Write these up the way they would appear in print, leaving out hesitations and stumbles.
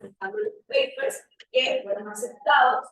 los papers que fueron aceptados.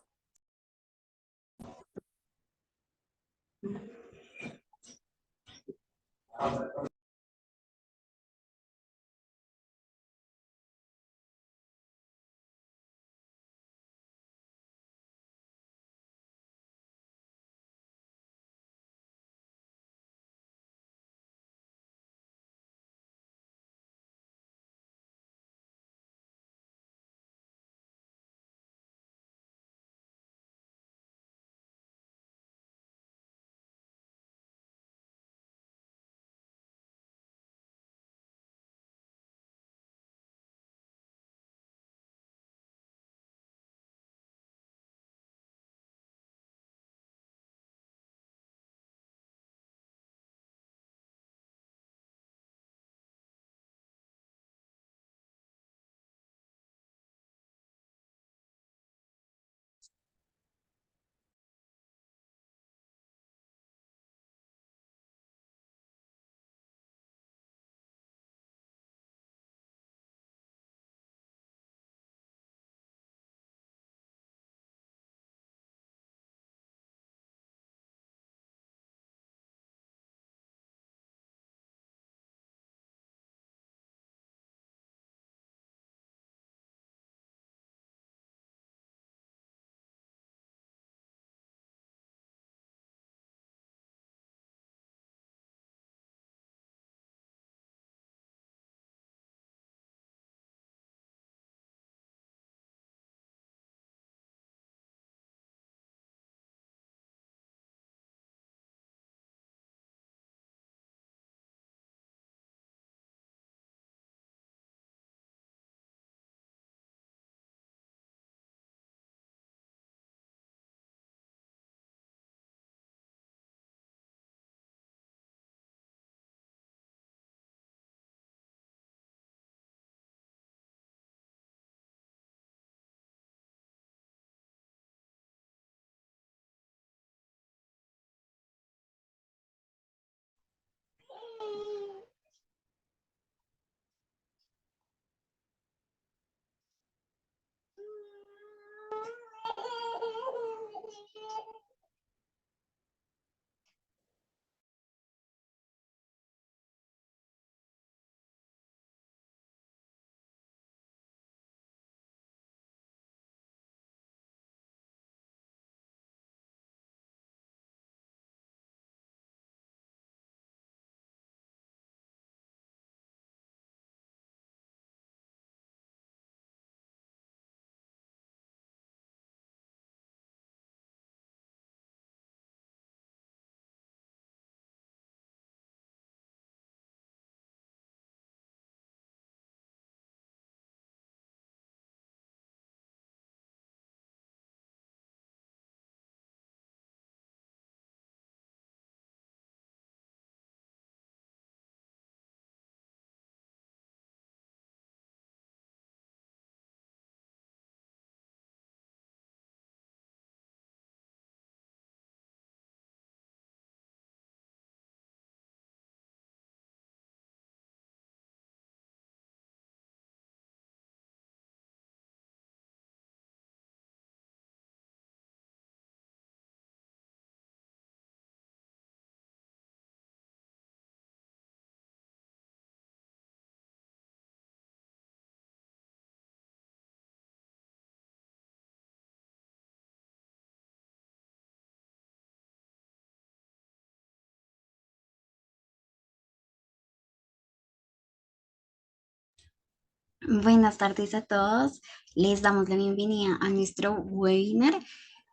Buenas tardes a todos. Les damos la bienvenida a nuestro webinar.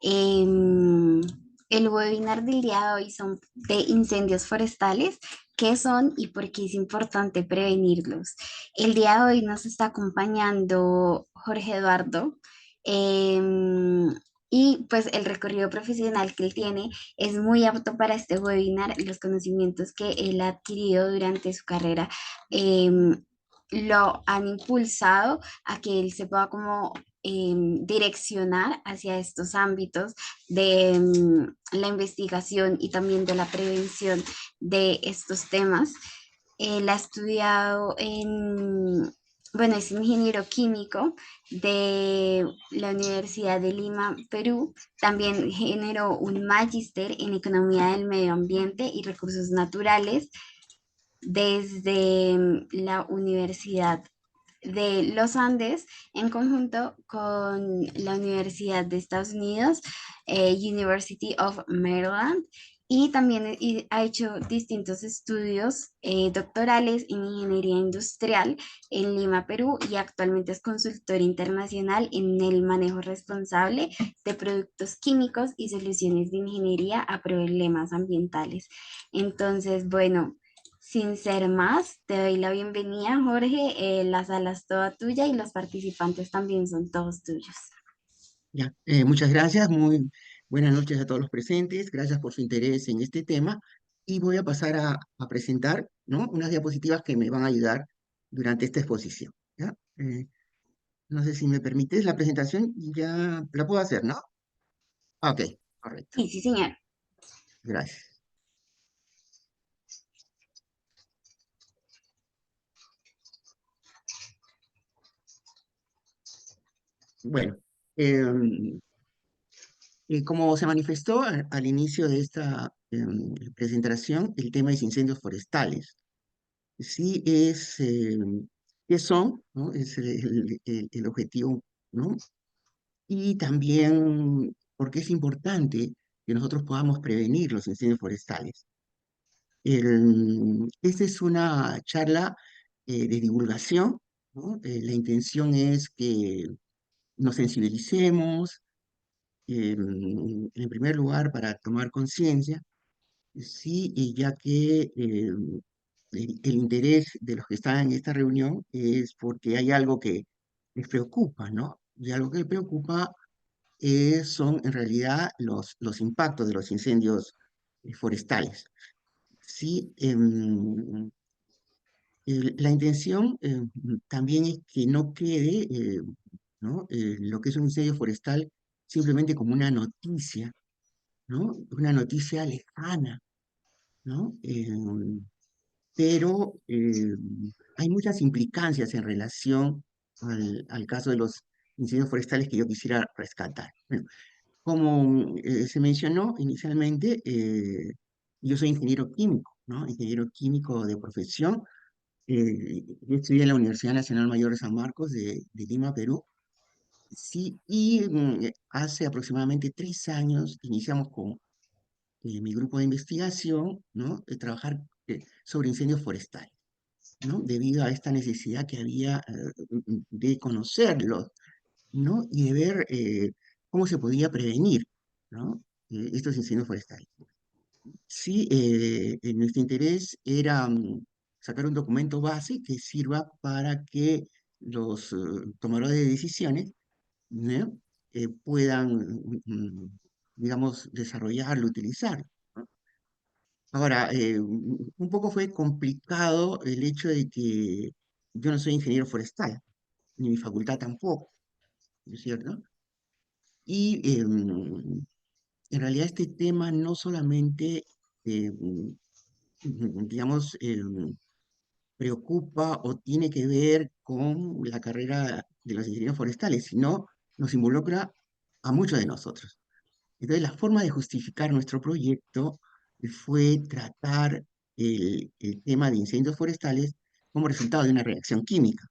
Em, el webinar del día de hoy son de incendios forestales, qué son y por qué es importante prevenirlos. El día de hoy nos está acompañando Jorge Eduardo. em, Y pues el recorrido profesional que él tiene es muy apto para este webinar. Los conocimientos que él ha adquirido durante su carrera lo han impulsado a que él se pueda como direccionar hacia estos ámbitos de la investigación y también de la prevención de estos temas. Él ha estudiado bueno, es ingeniero químico de la Universidad de Lima, Perú. También generó un magíster en Economía del Medio Ambiente y Recursos Naturales desde la Universidad de los Andes en conjunto con la Universidad de Estados Unidos, University of Maryland, y también ha hecho distintos estudios doctorales en ingeniería industrial en Lima, Perú, y actualmente es consultor internacional en el manejo responsable de productos químicos y soluciones de ingeniería a problemas ambientales. Entonces, bueno, sin ser más, te doy la bienvenida, Jorge. La sala es toda tuya y los participantes también son todos tuyos. Ya, muchas gracias, muy buenas noches a todos los presentes, gracias por su interés en este tema y voy a pasar a presentar, ¿no?, unas diapositivas que me van a ayudar durante esta exposición, ¿ya? No sé si me permites la presentación, ya la puedo hacer, ¿no? Ok, correcto, Sí, sí, señor. gracias. Bueno, em, como se manifestó al inicio de esta presentación, el tema es incendios forestales. Sí es, qué son, ¿no? Es el objetivo, ¿no? Y también porque es importante que nosotros podamos prevenir los incendios forestales. Esta es una charla de divulgación, ¿no? La intención es que nos sensibilicemos, en primer lugar, para tomar conciencia. Sí, y ya que el interés de los que están en esta reunión es porque hay algo que les preocupa, ¿no? Y algo que les preocupa son en realidad los impactos de los incendios forestales. Sí, la intención también es que no quede, ¿no?, lo que es un incendio forestal simplemente como una noticia, ¿no? Una noticia lejana, ¿no? Pero hay muchas implicancias en relación al caso de los incendios forestales que yo quisiera rescatar. Bueno, como se mencionó inicialmente, yo soy ingeniero químico, ¿no? Ingeniero químico de profesión. Yo estudié en la Universidad Nacional Mayor de San Marcos de Lima, Perú. Sí, y hace aproximadamente 3 años iniciamos con mi grupo de investigación, ¿no?, de trabajar sobre incendios forestales, ¿no? Debido a esta necesidad que había de conocerlos, ¿no? Y de ver cómo se podía prevenir, ¿no?, estos incendios forestales. Sí, nuestro interés era sacar un documento base que sirva para que los tomadores de decisiones, ¿no?, puedan, digamos, desarrollarlo, utilizarlo, ¿no? Ahora, un poco fue complicado el hecho de que yo no soy ingeniero forestal, ni mi facultad tampoco, ¿no es cierto? Y en realidad este tema no solamente, digamos, preocupa o tiene que ver con la carrera de los ingenieros forestales, sino nos involucra a muchos de nosotros. Entonces, la forma de justificar nuestro proyecto fue tratar el tema de incendios forestales como resultado de una reacción química.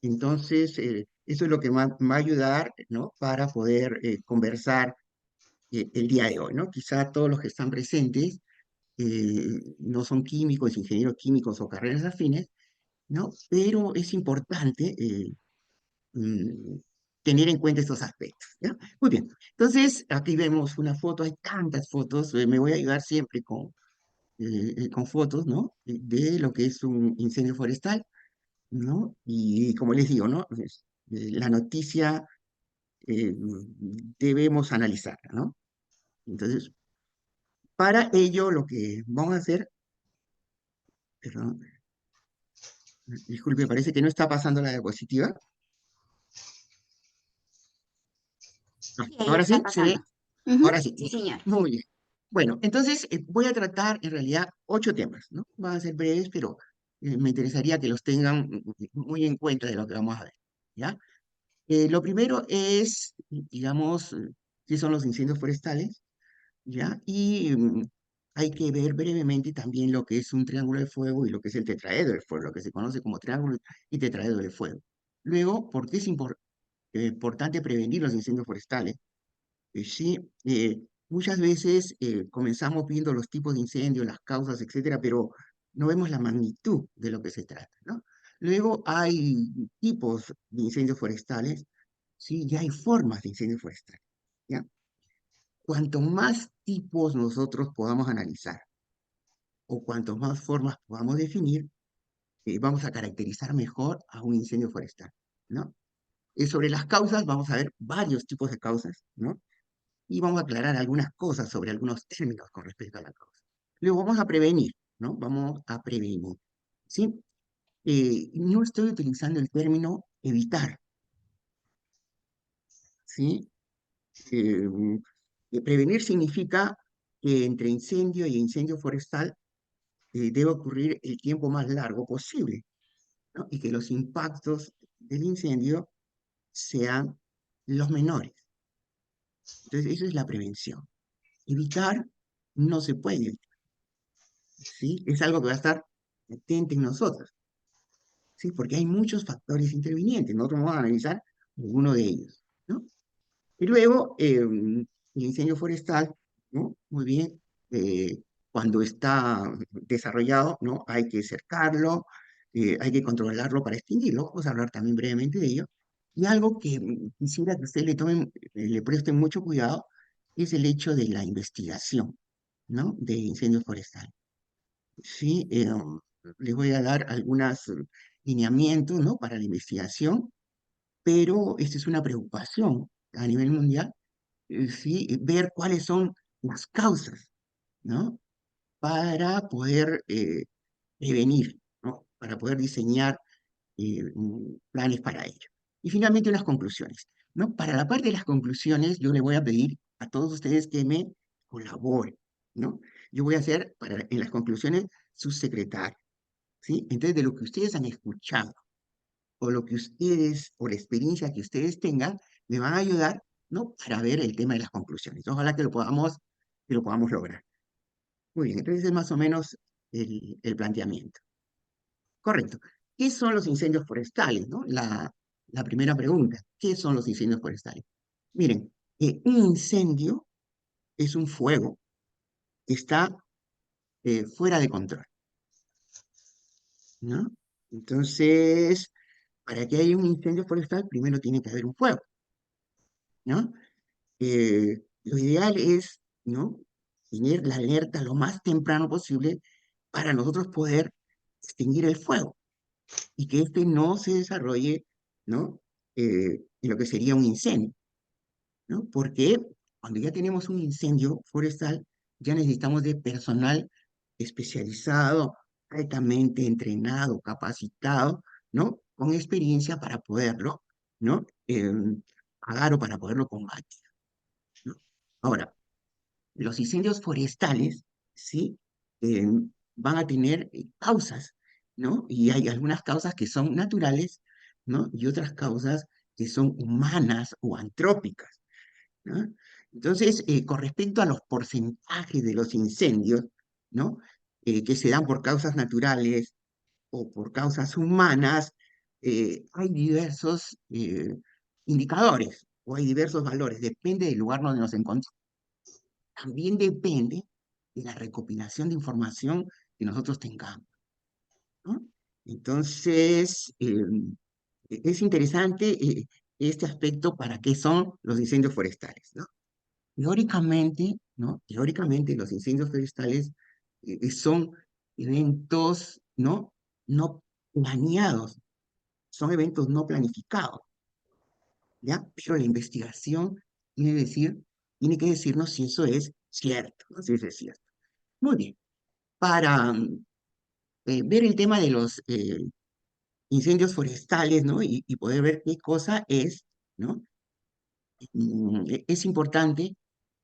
Entonces, eso es lo que va a ayudar, ¿no?, para poder conversar el día de hoy, ¿no? Quizá todos los que están presentes no son químicos, ingenieros químicos o carreras afines, ¿no? Pero es importante mm, tener en cuenta estos aspectos, ¿ya? Muy bien, entonces aquí vemos una foto, hay tantas fotos, me voy a ayudar siempre con fotos, ¿no?, de lo que es un incendio forestal, ¿no? Y como les digo, ¿no?, la noticia debemos analizarla, ¿no? Entonces, para ello lo que vamos a hacer, perdón, disculpe, parece que no está pasando la diapositiva. Sí, ahí Ahora está sí, ¿se pasando. ve? Ujú, Ahora sí. sí, señor. Muy bien. Bueno, entonces voy a tratar en realidad 8 temas, ¿no? Van a ser breves, pero me interesaría que los tengan muy en cuenta de lo que vamos a ver, ¿ya? Lo primero es, digamos, qué son los incendios forestales, ¿ya? Y hay que ver brevemente también lo que es un triángulo de fuego y lo que es el tetraedro de fuego, lo que se conoce como triángulo y tetraedro de fuego. Luego, ¿por qué es importante prevenir los incendios forestales? Sí, muchas veces comenzamos viendo los tipos de incendios, las causas, etcétera, pero no vemos la magnitud de lo que se trata, ¿no? Luego hay tipos de incendios forestales, sí, ya hay formas de incendios forestales, ¿ya? Cuanto más tipos nosotros podamos analizar o cuanto más formas podamos definir, vamos a caracterizar mejor a un incendio forestal, ¿no? Sobre las causas, vamos a ver varios tipos de causas, ¿no? Y vamos a aclarar algunas cosas sobre algunos términos con respecto a la causa. Luego vamos a prevenir, ¿no? Vamos a prevenir, ¿sí? No estoy utilizando el término evitar, ¿sí? Eh, Prevenir significa que entre incendio y incendio forestal debe ocurrir el tiempo más largo posible, ¿no? Y que los impactos del incendio sean los menores. Entonces, eso es la prevención. Evitar no se puede, ¿sí? Es algo que va a estar latente en nosotros, ¿sí? Porque hay muchos factores intervinientes. Nosotros vamos a analizar alguno de ellos, ¿no? Y luego, el incendio forestal, ¿no? Muy bien, cuando está desarrollado, ¿no? Hay que cercarlo, hay que controlarlo para extinguirlo. Vamos a hablar también brevemente de ello. Y algo que quisiera que ustedes le tomen, le presten mucho cuidado, es el hecho de la investigación, ¿no? De incendios forestales. Sí, les voy a dar algunos lineamientos, ¿no? Para la investigación, pero esta es una preocupación a nivel mundial, sí, ver cuáles son las causas, ¿no? Para poder prevenir, ¿no? Para poder diseñar planes para ello. Y finalmente unas conclusiones, ¿no? Para la parte de las conclusiones, yo le voy a pedir a todos ustedes que me colaboren, ¿no? Yo voy a ser, en las conclusiones, su secretario, ¿sí? Entonces, de lo que ustedes han escuchado, o lo que ustedes, o la experiencia que ustedes tengan, me van a ayudar, ¿no? Para ver el tema de las conclusiones. Ojalá que lo podamos lograr. Muy bien, entonces es más o menos el planteamiento. Correcto. ¿Qué son los incendios forestales, no? La primera pregunta, ¿qué son los incendios forestales? Miren, un incendio es un fuego que está fuera de control, ¿no? Entonces, para que haya un incendio forestal, primero tiene que haber un fuego, ¿no? Lo ideal es, ¿no? Tener la alerta lo más temprano posible para nosotros poder extinguir el fuego y que este no se desarrolle, ¿no? En lo que sería un incendio, ¿no? Porque cuando ya tenemos un incendio forestal, ya necesitamos de personal especializado, altamente entrenado, capacitado, ¿no? Con experiencia para poderlo, ¿no? Pagar o para poderlo combatir, ¿no? Ahora, los incendios forestales, ¿sí? Eh, Van a tener causas, ¿no? Y hay algunas causas que son naturales, ¿no? Y otras causas que son humanas o antrópicas, ¿no? Entonces, con respecto a los porcentajes de los incendios, ¿no? Que se dan por causas naturales o por causas humanas, hay diversos indicadores o hay diversos valores, depende del lugar donde nos encontramos. También depende de la recopilación de información que nosotros tengamos, ¿no? Entonces, es interesante este aspecto para qué son los incendios forestales, ¿no? Teóricamente, ¿no? Teóricamente los incendios forestales son eventos, ¿no? No planeados, son eventos no planificados, ¿ya? Pero la investigación tiene que decirnos si eso es cierto, ¿no? Si eso es cierto. Muy bien. Para ver el tema de los incendios forestales, ¿no? Y poder ver qué cosa es, ¿no? Es importante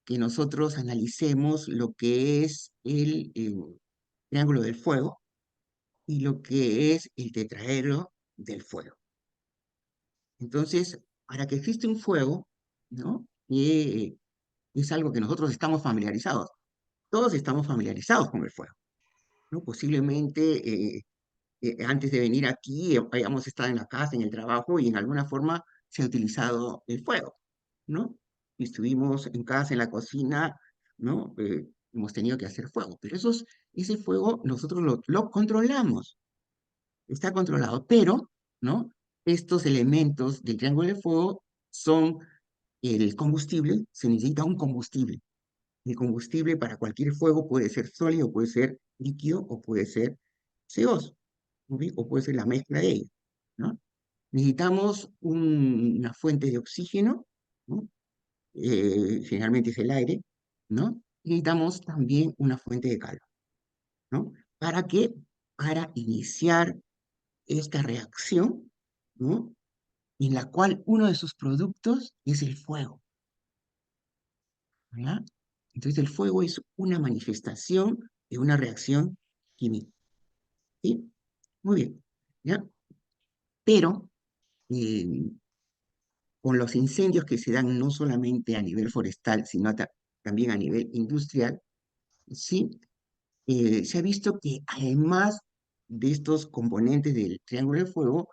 que nosotros analicemos lo que es el triángulo del fuego, y lo que es el tetraedro del fuego. Entonces, para que exista un fuego, ¿no? Es algo que nosotros estamos familiarizados. Todos estamos familiarizados con el fuego, ¿no? Posiblemente antes de venir aquí hayamos estado en la casa, en el trabajo y en alguna forma se ha utilizado el fuego, ¿no? Y estuvimos en casa, en la cocina, ¿no? Hemos tenido que hacer fuego, pero ese fuego nosotros lo controlamos, está controlado, pero, ¿no? Estos elementos del triángulo de fuego son el combustible, se necesita un combustible. El combustible para cualquier fuego puede ser sólido, puede ser líquido o puede ser gaseoso, ¿ok? O puede ser la mezcla de ellos, ¿no? Necesitamos una fuente de oxígeno, ¿no? Generalmente es el aire, ¿no? Y necesitamos también una fuente de calor, ¿no? ¿Para qué? Para iniciar esta reacción, ¿no? En la cual uno de sus productos es el fuego, ¿verdad? Entonces el fuego es una manifestación de una reacción química, ¿sí? Muy bien, ¿ya? Pero eh, con los incendios que se dan no solamente a nivel forestal, sino también a nivel industrial, ¿sí? Se ha visto que además de estos componentes del triángulo de fuego,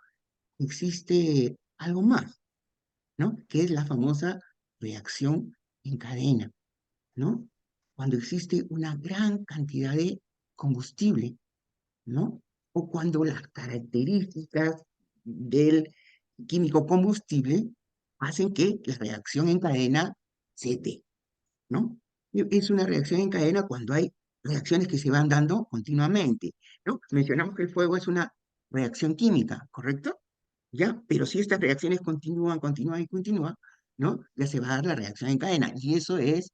existe algo más, ¿no? Que es la famosa reacción en cadena, ¿no? Cuando existe una gran cantidad de combustible, ¿no? O cuando las características del químico combustible hacen que la reacción en cadena se dé, ¿no? Es una reacción en cadena cuando hay reacciones que se van dando continuamente, ¿no? Mencionamos que el fuego es una reacción química, ¿correcto? ¿Ya? Pero si estas reacciones continúan, continúan y continúan, ¿no? Ya se va a dar la reacción en cadena, y eso es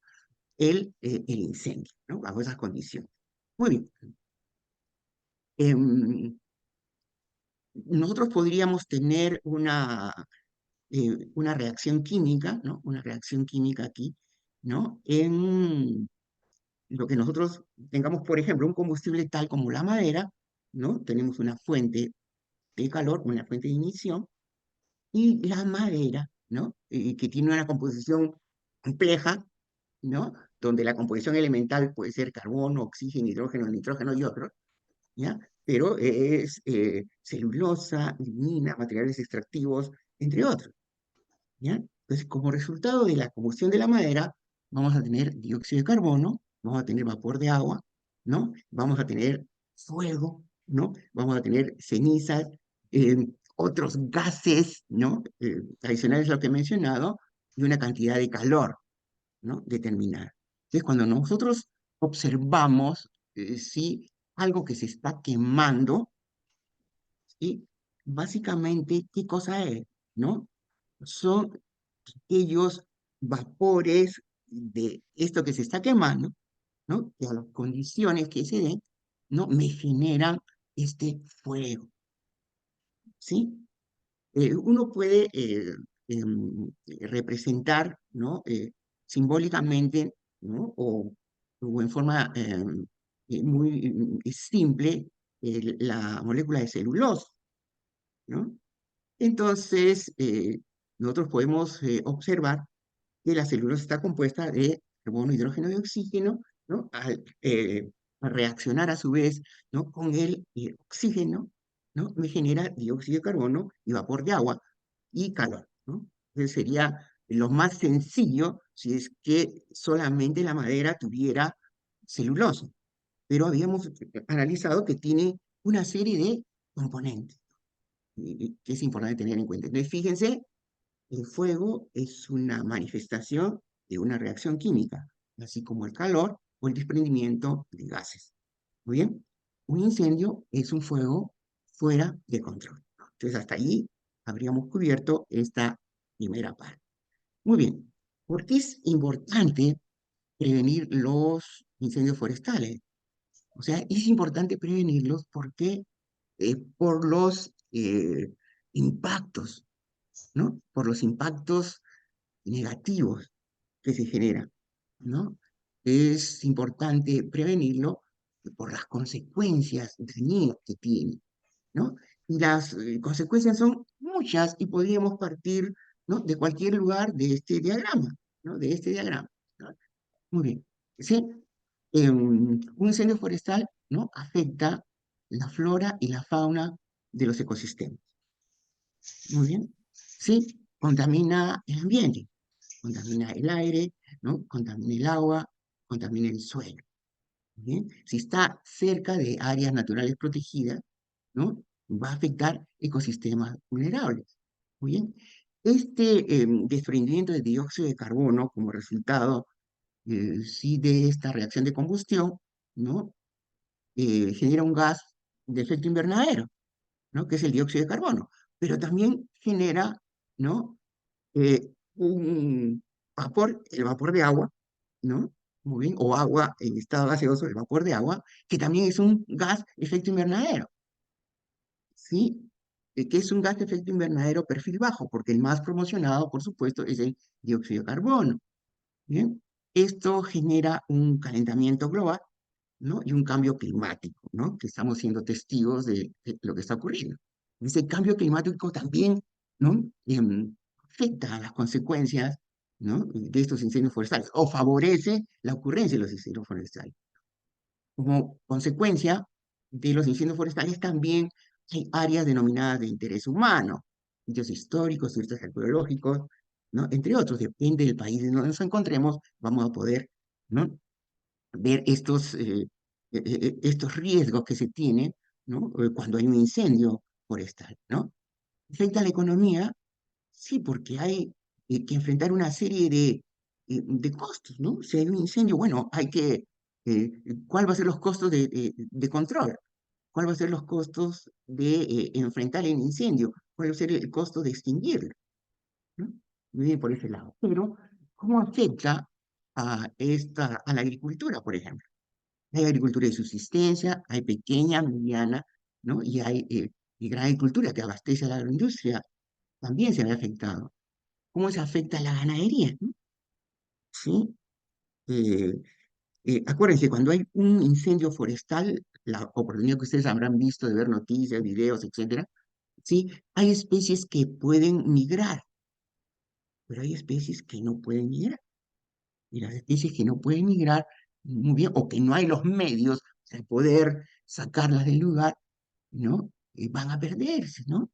el incendio, ¿no? Bajo esas condiciones. Muy bien. Em, Nosotros podríamos tener una reacción química, ¿no? Una reacción química aquí, ¿no? En lo que nosotros tengamos, por ejemplo, un combustible tal como la madera, ¿no? Tenemos una fuente de calor, una fuente de ignición, y la madera, ¿no? Que tiene una composición compleja, ¿no? Donde la composición elemental puede ser carbono, oxígeno, hidrógeno, nitrógeno y otros, ¿ya? Pero es celulosa, lignina, materiales extractivos, entre otros, ¿ya? Entonces, como resultado de la combustión de la madera, vamos a tener dióxido de carbono, vamos a tener vapor de agua, ¿no? Vamos a tener fuego, ¿no? Vamos a tener cenizas, otros gases, ¿no? Adicionales a lo que he mencionado, y una cantidad de calor, ¿no? Determinada. Entonces, cuando nosotros observamos, sí, algo que se está quemando, ¿sí? Básicamente, ¿qué cosa es? ¿No? Son aquellos vapores de esto que se está quemando, ¿no? Que a las condiciones que se den, ¿no? Me generan este fuego, ¿sí? Uno puede representar, ¿no? Simbólicamente, ¿no? O en forma muy simple la molécula de celulosa, ¿no? Entonces, nosotros podemos observar que la celulosa está compuesta de carbono, hidrógeno y oxígeno, ¿no? Al reaccionar a su vez, ¿no? Con el oxígeno, ¿no? Me genera dióxido de carbono y vapor de agua y calor, ¿no? Entonces sería lo más sencillo si es que solamente la madera tuviera celulosa, pero habíamos analizado que tiene una serie de componentes que es importante tener en cuenta. Entonces, fíjense, el fuego es una manifestación de una reacción química, así como el calor o el desprendimiento de gases. Muy bien, un incendio es un fuego fuera de control. Entonces, hasta allí habríamos cubierto esta primera parte. Muy bien, ¿por qué es importante prevenir los incendios forestales? O sea, es importante prevenirlos porque por los impactos, ¿no? Por los impactos negativos que se generan, ¿no? Es importante prevenirlo por las consecuencias dañinas que tiene, ¿no? Y las consecuencias son muchas y podríamos partir, ¿no? De cualquier lugar de este diagrama, ¿no? De este diagrama, ¿no? Muy bien. ¿Sí? Un incendio forestal, ¿no? Afecta la flora y la fauna de los ecosistemas. Muy bien. Sí, contamina el ambiente, contamina el aire, ¿no? Contamina el agua, contamina el suelo. Bien, si está cerca de áreas naturales protegidas, ¿no? Va a afectar ecosistemas vulnerables. Muy bien. Este desprendimiento de dióxido de carbono como resultado, sí, de esta reacción de combustión, ¿no? Genera un gas de efecto invernadero, ¿no? Que es el dióxido de carbono, pero también genera, ¿no? Un vapor, el vapor de agua, ¿no? Muy bien, o agua en estado gaseoso, el vapor de agua, que también es un gas de efecto invernadero, ¿sí? Que es un gas de efecto invernadero perfil bajo, porque el más promocionado, por supuesto, es el dióxido de carbono, ¿bien? Esto genera un calentamiento global, ¿no? Y un cambio climático, ¿no? Que estamos siendo testigos de lo que está ocurriendo. Ese cambio climático también, ¿no? Afecta a las consecuencias, ¿no? De estos incendios forestales o favorece la ocurrencia de los incendios forestales. Como consecuencia de los incendios forestales también hay áreas denominadas de interés humano, sitios históricos, sitios arqueológicos, ¿no? Entre otros, depende del país en donde nos encontremos, vamos a poder, ¿no? Ver estos riesgos que se tienen, ¿no? Cuando hay un incendio forestal, ¿no? Afecta a la economía, sí, porque hay que enfrentar una serie de costos, ¿no? Si hay un incendio, bueno, hay que, ¿cuál va a ser los costos de control? ¿Cuál va a ser los costos de enfrentar el incendio? ¿Cuál va a ser el costo de extinguirlo? ¿No? Viene por ese lado. Pero, ¿cómo afecta a la agricultura, por ejemplo? Hay agricultura de subsistencia, hay pequeña, mediana, ¿no? Y hay y gran agricultura que abastece a la agroindustria, también se ve afectado. ¿Cómo se afecta a la ganadería? ¿No? ¿Sí? Eh, Acuérdense, cuando hay un incendio forestal, la oportunidad que ustedes habrán visto de ver noticias, videos, etcétera, ¿sí? Hay especies que pueden migrar, pero hay especies que no pueden migrar. Y las especies que no pueden migrar, muy bien, o que no hay los medios para poder sacarlas del lugar, ¿no? Van a perderse, ¿no?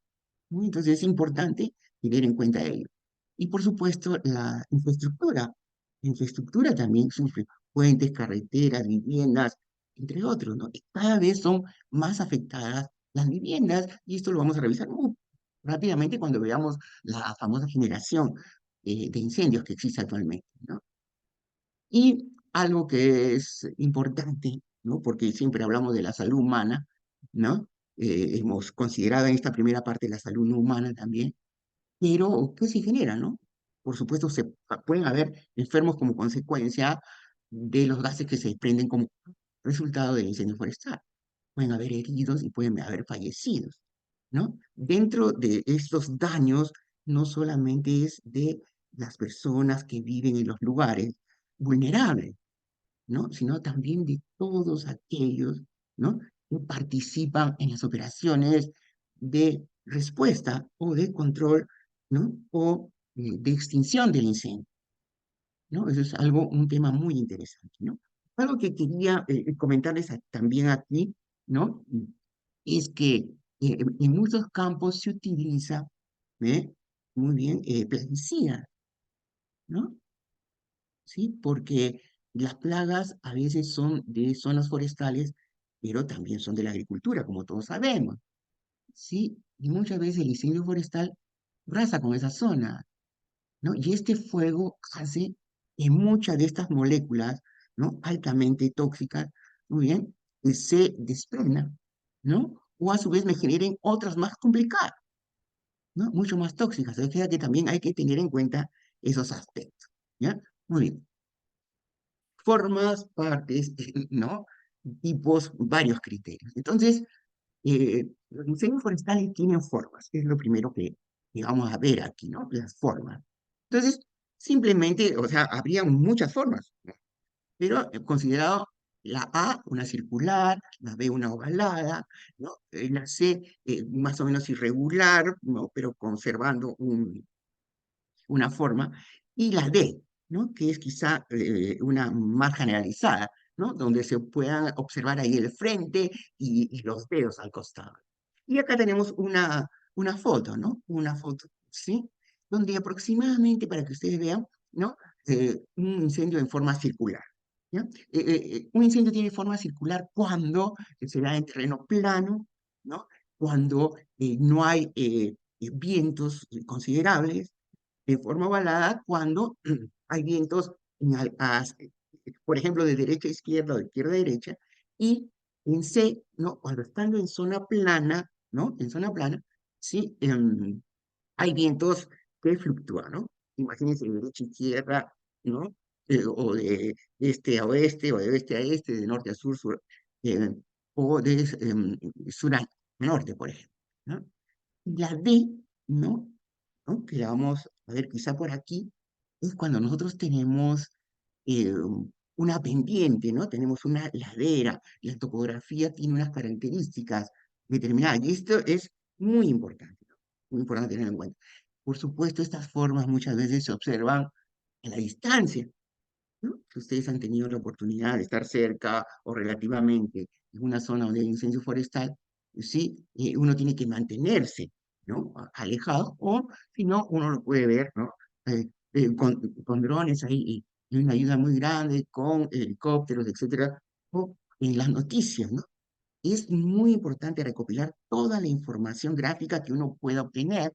¿No? Entonces es importante tener en cuenta ello. Y por supuesto, la infraestructura. La infraestructura también sufre. Puentes, carreteras, viviendas, entre otros, ¿no? Y cada vez son más afectadas las viviendas, y esto lo vamos a revisar muy rápidamente cuando veamos la famosa generación de incendios que existe actualmente, ¿no? Y algo que es importante, ¿no? Porque siempre hablamos de la salud humana, ¿no? Hemos considerado en esta primera parte la salud no humana también, pero ¿qué se genera, no? Por supuesto, pueden haber enfermos como consecuencia de los gases que se desprenden como resultado del incendio forestal. Pueden haber heridos y pueden haber fallecidos, ¿no? Dentro de estos daños, no solamente es de las personas que viven en los lugares vulnerables, ¿no? Sino también de todos aquellos, ¿no? Que participan en las operaciones de respuesta o de control, ¿no? O de extinción del incendio, ¿no? Eso es algo, un tema muy interesante, ¿no? Algo que quería comentarles también aquí, ¿no? Es que en muchos campos se utiliza, ¿eh? Muy bien, plaguicida, ¿no? ¿Sí? Porque las plagas a veces son de zonas forestales, pero también son de la agricultura, como todos sabemos, ¿sí? Y muchas veces el incendio forestal arrasa con esa zona, ¿no? Y este fuego hace que muchas de estas moléculas, ¿no? Altamente tóxicas, muy bien, se desprendan, ¿no? O a su vez me generen otras más complicadas, ¿no? Mucho más tóxicas. O sea que también hay que tener en cuenta esos aspectos, ¿ya? Muy bien. Formas, partes, ¿no? Tipos, varios criterios. Entonces, los incendios forestales tienen formas, es lo primero que vamos a ver aquí, ¿no? Las formas. Entonces, simplemente, o sea, habría muchas formas, ¿no? Pero considerado La A, una circular, la B, una ovalada, ¿no? La C, más o menos irregular, ¿no? Pero conservando una forma, y la D, ¿no? Que es quizá una más generalizada, ¿no? Donde se puedan observar ahí el frente y los dedos al costado. Y acá tenemos una foto, ¿no? Una foto, ¿sí? Donde aproximadamente, para que ustedes vean, ¿no? Un incendio en forma circular. ¿Ya? Un incendio tiene forma circular cuando se da en terreno plano, ¿no? Cuando no hay vientos considerables, de forma ovalada cuando hay vientos, por ejemplo, de derecha a izquierda o de izquierda a derecha, y en C, ¿no? Cuando estando en zona plana, ¿no? En zona plana, sí, hay vientos que fluctúan, ¿no? Imagínense de derecha a izquierda, ¿no? O de este a oeste, o de oeste a este, de norte a sur, eh, o de sur a norte, por ejemplo, ¿no? La D, ¿no? ¿No? Que la vamos a ver quizá por aquí, es cuando nosotros tenemos eh, una pendiente, ¿no? Tenemos una ladera, la topografía tiene unas características determinadas, y esto es muy importante, ¿no? Muy importante tenerlo en cuenta. Por supuesto, estas formas muchas veces se observan a la distancia, ¿no? Si ustedes han tenido la oportunidad de estar cerca o relativamente en una zona donde hay incendio forestal, sí, uno tiene que mantenerse, ¿no? Alejado, o si no, uno lo puede ver, ¿no? Con drones ahí, y una ayuda muy grande, con helicópteros, etcétera, o en las noticias, ¿no? Es muy importante recopilar toda la información gráfica que uno pueda obtener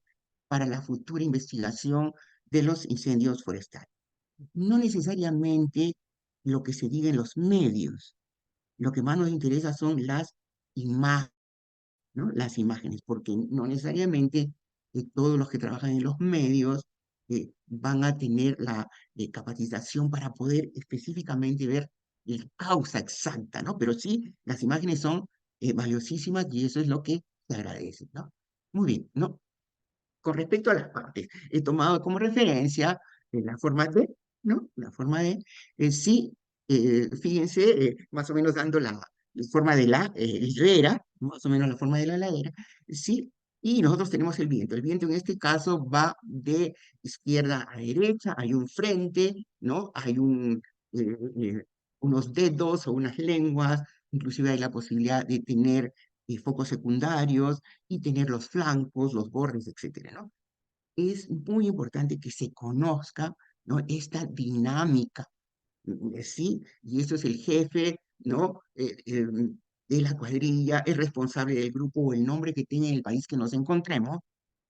para la futura investigación de los incendios forestales. No necesariamente lo que se diga en los medios. Lo que más nos interesa son las imágenes, ¿no? Las imágenes, porque no necesariamente todos los que trabajan en los medios van a tener la capacitación para poder específicamente ver la causa exacta, ¿no? Pero sí, las imágenes son valiosísimas y eso es lo que se agradece, ¿no? Muy bien, ¿no? Con respecto a las partes, he tomado como referencia la forma D, ¿no? La forma D, sí, fíjense, más o menos dando la forma de la hilera, más o menos la forma de la ladera, sí, y nosotros tenemos el viento. El viento en este caso va de izquierda a derecha, hay un frente, ¿no? Hay eh, eh, unos dedos o unas lenguas, inclusive hay la posibilidad de tener focos secundarios y tener los flancos, los bordes, etcétera, ¿no? Es muy importante que se conozca, ¿no? Esta dinámica, ¿sí? Y eso es el jefe, ¿no? De la cuadrilla, el responsable del grupo o el nombre que tenga en el país que nos encontremos,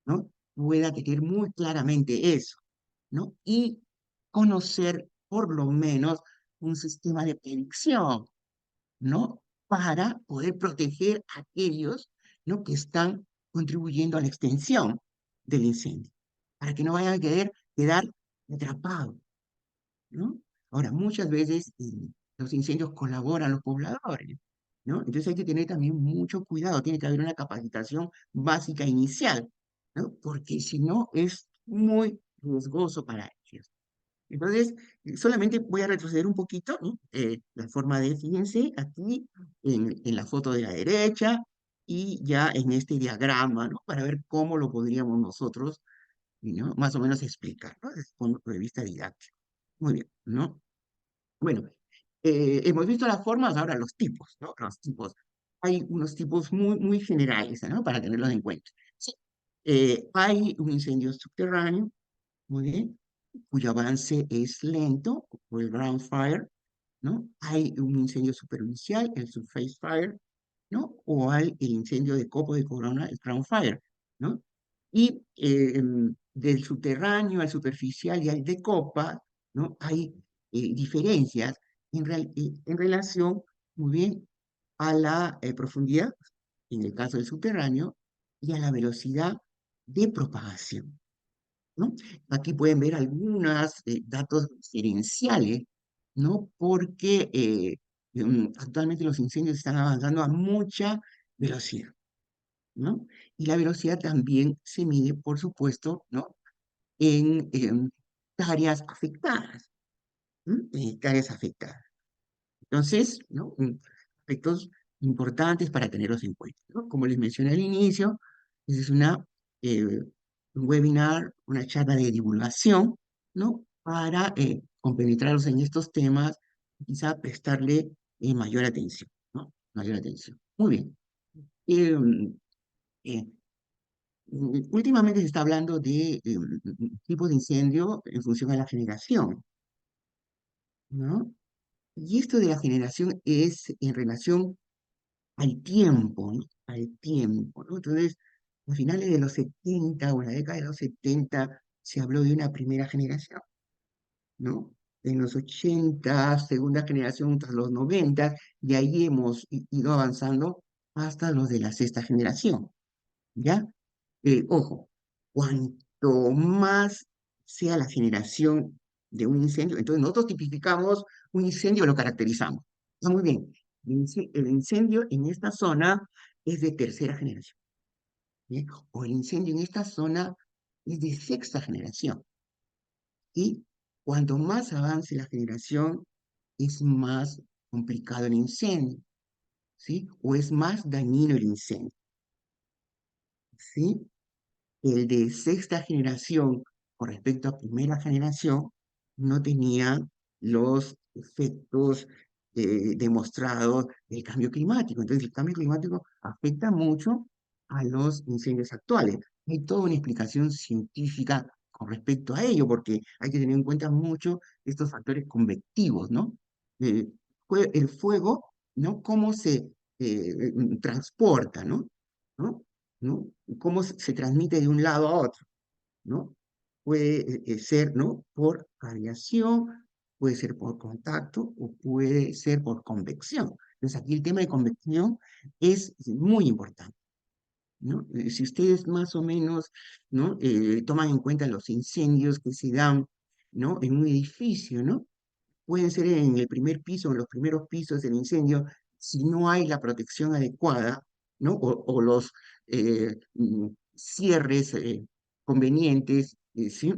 ¿no? Pueda tener muy claramente eso, ¿no? Y conocer por lo menos un sistema de predicción, ¿no? Para poder proteger a aquellos, ¿no? Que están contribuyendo a la extensión del incendio, para que no vayan a quedar atrapados, ¿no? Ahora, muchas veces los incendios colaboran los pobladores, ¿no? Entonces hay que tener también mucho cuidado, tiene que haber una capacitación básica inicial, ¿no? Porque si no es muy riesgoso para ellos. Entonces, solamente voy a retroceder un poquito, ¿no? La forma de, fíjense, aquí en la foto de la derecha y ya en este diagrama, ¿no? Para ver cómo lo podríamos nosotros, ¿no? Más o menos explicar, ¿no? Desde el punto de vista didáctico. Muy bien, ¿no? Bueno, hemos visto las formas, ahora los tipos, ¿no? Los tipos. Hay unos tipos muy generales, ¿no? Para tenerlos en cuenta. Sí. Hay un incendio subterráneo, muy bien, cuyo avance es lento, o el ground fire, ¿no? Hay un incendio superficial, el surface fire, ¿no? O hay el incendio de copo de corona, el crown fire, ¿no? Y del subterráneo al superficial y al de copa, ¿no? Hay diferencias en relación, muy bien, a la profundidad, en el caso del subterráneo, y a la velocidad de propagación, ¿no? Aquí pueden ver algunos datos gerenciales, ¿no? Porque actualmente los incendios están avanzando a mucha velocidad, ¿no? Y la velocidad también se mide, por supuesto, ¿no? En áreas afectadas, ¿no? En hectáreas afectadas. Entonces, ¿no? Aspectos importantes para tenerlos en cuenta, ¿no? Como les mencioné al inicio, esa es eh, un webinar, una charla de divulgación, ¿no? Para compenetrarlos en estos temas, quizá prestarle mayor atención, ¿no? Mayor atención. Muy bien. Eh, eh, Últimamente se está hablando de tipos de incendio en función a la generación, ¿no? Y esto de la generación es en relación al tiempo, ¿no? Al tiempo, ¿no? Entonces, a finales de los 70 o en la década de los 70 se habló de una primera generación, ¿no? En los 80, segunda generación tras los 90, y ahí hemos ido avanzando hasta los de la sexta generación, ¿ya? Ojo, cuanto más sea la generación de un incendio, entonces nosotros tipificamos un incendio, lo caracterizamos. Está muy bien. El incendio en esta zona es de tercera generación, ¿bien? O el incendio en esta zona es de sexta generación. Y cuanto más avance la generación, es más complicado el incendio, ¿sí? O es más dañino el incendio, ¿sí? El de sexta generación con respecto a primera generación no tenía los efectos demostrados del cambio climático. Entonces, el cambio climático afecta mucho a los incendios actuales. Hay toda una explicación científica con respecto a ello, porque hay que tener en cuenta mucho estos factores convectivos, ¿no? Eh, el fuego, ¿no? Cómo se transporta, ¿no? ¿No? ¿No? Cómo se transmite de un lado a otro, ¿no? Puede ser, ¿no? Por radiación, puede ser por contacto o puede ser por convección. Entonces aquí el tema de convección es muy importante, ¿no? Si ustedes más o menos, ¿no? Toman en cuenta los incendios que se dan, ¿no? En un edificio, ¿no? Pueden ser en el primer piso, en los primeros pisos del incendio, si no hay la protección adecuada, ¿no? O los cierres convenientes, ¿sí?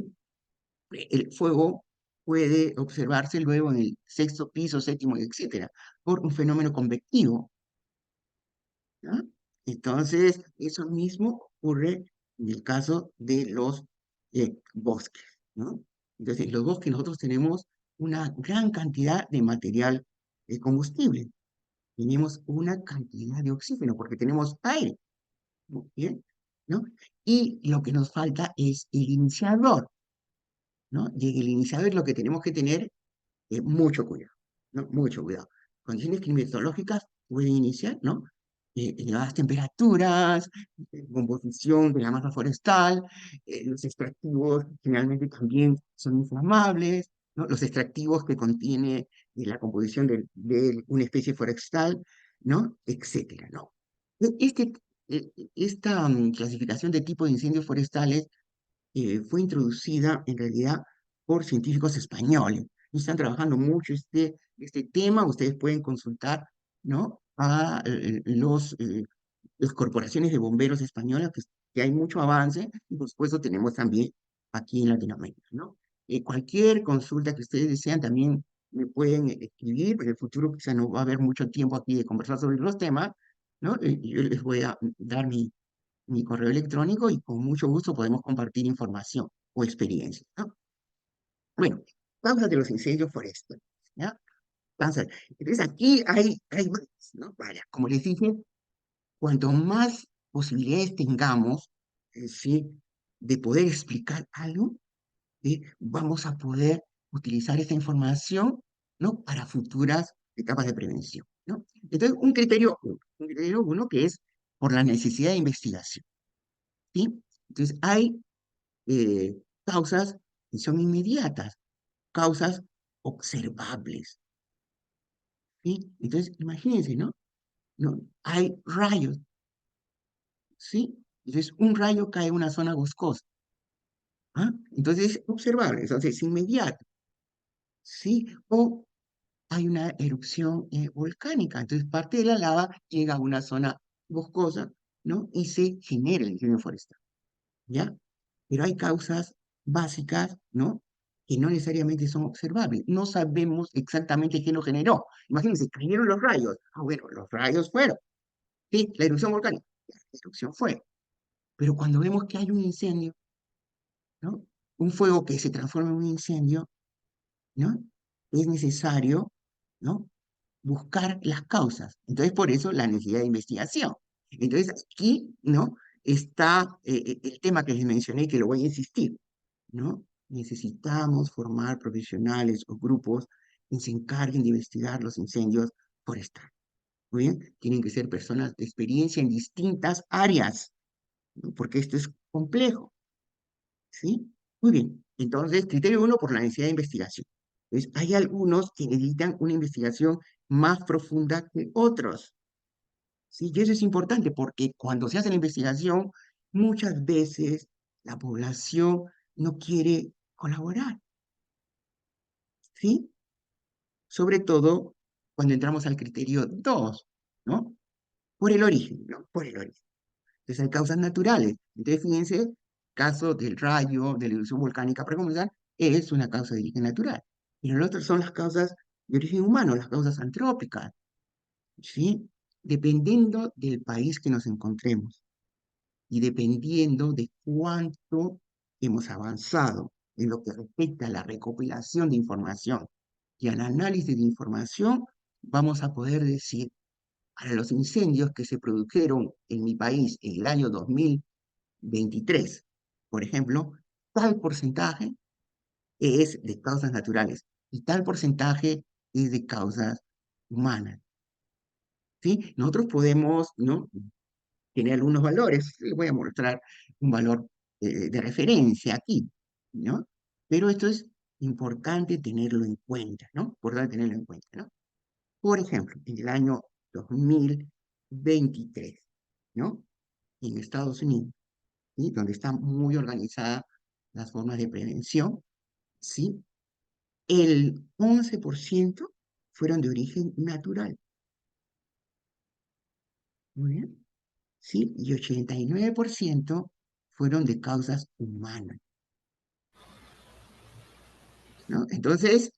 El fuego puede observarse luego en el sexto piso, séptimo, etcétera, por un fenómeno convectivo, ¿no? Entonces, eso mismo ocurre en el caso de los bosques, ¿no? Entonces, los bosques nosotros tenemos una gran cantidad de material combustible, tenemos una cantidad de oxígeno porque tenemos aire, ¿no? ¿Bien? ¿No? Y lo que nos falta es el iniciador, ¿no? Y el iniciador es lo que tenemos que tener mucho cuidado, ¿no? Mucho cuidado. Condiciones climatológicas pueden iniciar, ¿no? Elevadas temperaturas, composición de la masa forestal, los extractivos generalmente también son inflamables, ¿no? Los extractivos que contiene la composición de una especie forestal, ¿no? Etcétera, ¿no? Este, esta clasificación de tipo de incendios forestales fue introducida en realidad por científicos españoles. Están trabajando mucho este tema, ustedes pueden consultar, ¿no? A las corporaciones de bomberos españolas, que hay mucho avance, y por supuesto tenemos también aquí en Latinoamérica, ¿no? Cualquier consulta que ustedes desean también me pueden escribir, en el futuro quizá no va a haber mucho tiempo aquí de conversar sobre los temas, ¿no? Yo les voy a dar mi correo electrónico y con mucho gusto podemos compartir información o experiencias, ¿no? Bueno, causas de los incendios forestales, ¿ya? Entonces, aquí hay más, ¿no? Vaya, como les dije, cuanto más posibilidades tengamos, ¿sí? De poder explicar algo, vamos a poder utilizar esa información, ¿no? Para futuras etapas de prevención, ¿no? Entonces, un criterio uno que es por la necesidad de investigación, ¿sí? Entonces, hay causas que son inmediatas, causas observables, ¿sí? Entonces, imagínense, ¿no? ¿No? Hay rayos, ¿sí? Entonces, un rayo cae en una zona boscosa, ¿ah? Entonces, es observable, entonces es inmediato, ¿sí? O hay una erupción volcánica, entonces parte de la lava llega a una zona boscosa, ¿no? Y se genera el incendio forestal, ¿ya? Pero hay causas básicas, ¿no? que no necesariamente son observables. No sabemos exactamente qué lo generó. Imagínense, cayeron los rayos. Ah, bueno, los rayos fueron. Sí, la erupción volcánica. La erupción fue. Pero cuando vemos que hay un incendio, ¿no? Un fuego que se transforma en un incendio, ¿no? Es necesario, ¿no? Buscar las causas. Entonces, por eso la necesidad de investigación. Entonces, aquí, ¿no? Está el tema que les mencioné, que lo voy a insistir, ¿no? Necesitamos formar profesionales o grupos que se encarguen de investigar los incendios forestales. Muy bien, tienen que ser personas de experiencia en distintas áreas, ¿no? Porque esto es complejo, ¿sí? Muy bien, entonces, criterio uno por la necesidad de investigación. Entonces, hay algunos que necesitan una investigación más profunda que otros, ¿sí? Y eso es importante porque cuando se hace la investigación, muchas veces la población no quiere colaborar, ¿sí? Sobre todo cuando entramos al criterio 2, ¿no? Por el origen, ¿no? Por el origen. Entonces hay causas naturales. Entonces, fíjense, caso del rayo, de la erupción volcánica precomunal, es una causa de origen natural. Pero las otras son las causas de origen humano, las causas antrópicas, ¿sí? Dependiendo del país que nos encontremos y dependiendo de cuánto hemos avanzado en lo que respecta a la recopilación de información y al análisis de información, vamos a poder decir, para los incendios que se produjeron en mi país en el año 2023, por ejemplo, tal porcentaje es de causas naturales y tal porcentaje es de causas humanas, ¿sí? Nosotros podemos, ¿no? Tiene algunos valores. Les voy a mostrar un valor de referencia aquí, ¿no? Pero esto es importante tenerlo en cuenta, ¿no? Importante tenerlo en cuenta, ¿no? Por ejemplo, en el año 2023, ¿no? En Estados Unidos, ¿sí? Donde están muy organizadas las formas de prevención, ¿sí? El 11% fueron de origen natural, muy bien, ¿sí? Y 89% fueron de causas humanas, ¿no? Entonces,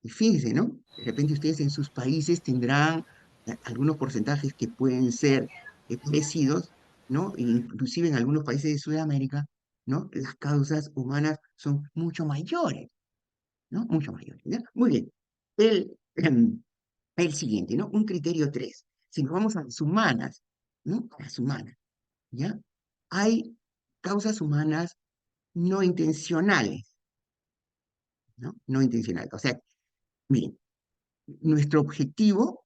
fíjense, ¿no? De repente ustedes en sus países tendrán algunos porcentajes que pueden ser parecidos, ¿no? E inclusive en algunos países de Sudamérica, ¿no? Las causas humanas son mucho mayores, ¿no? Mucho mayores, ¿ya? Muy bien. El siguiente, ¿no? Un criterio 3. Si nos vamos a las humanas, ¿no? A las humanas, ¿ya? Hay causas humanas no intencionales, ¿no? No intencionales. O sea, miren, nuestro objetivo,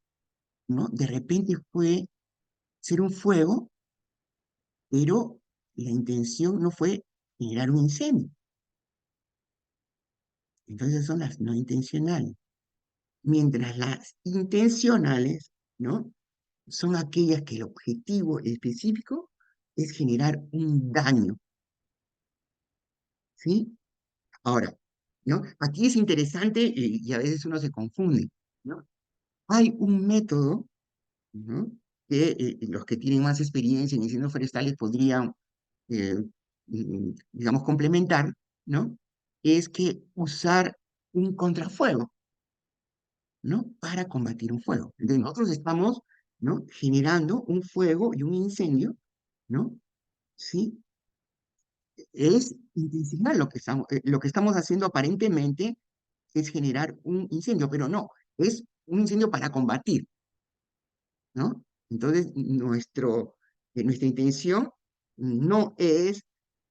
¿no? De repente fue ser un fuego, pero la intención no fue generar un incendio. Entonces son las no intencionales. Mientras las intencionales, ¿no? Son aquellas que el objetivo específico es generar un daño, ¿sí? Ahora, ¿no? Aquí es interesante y a veces uno se confunde, ¿no? Hay un método, ¿no? Que los que tienen más experiencia en incendios forestales podrían, eh, digamos, complementar, ¿no? Es que usar un contrafuego, ¿no? Para combatir un fuego. Entonces nosotros estamos, ¿no? Generando un fuego y un incendio, ¿no? Sí, es intencional lo que estamos haciendo aparentemente es generar un incendio, pero no, es un incendio para combatir, ¿no? Entonces, nuestra intención no es,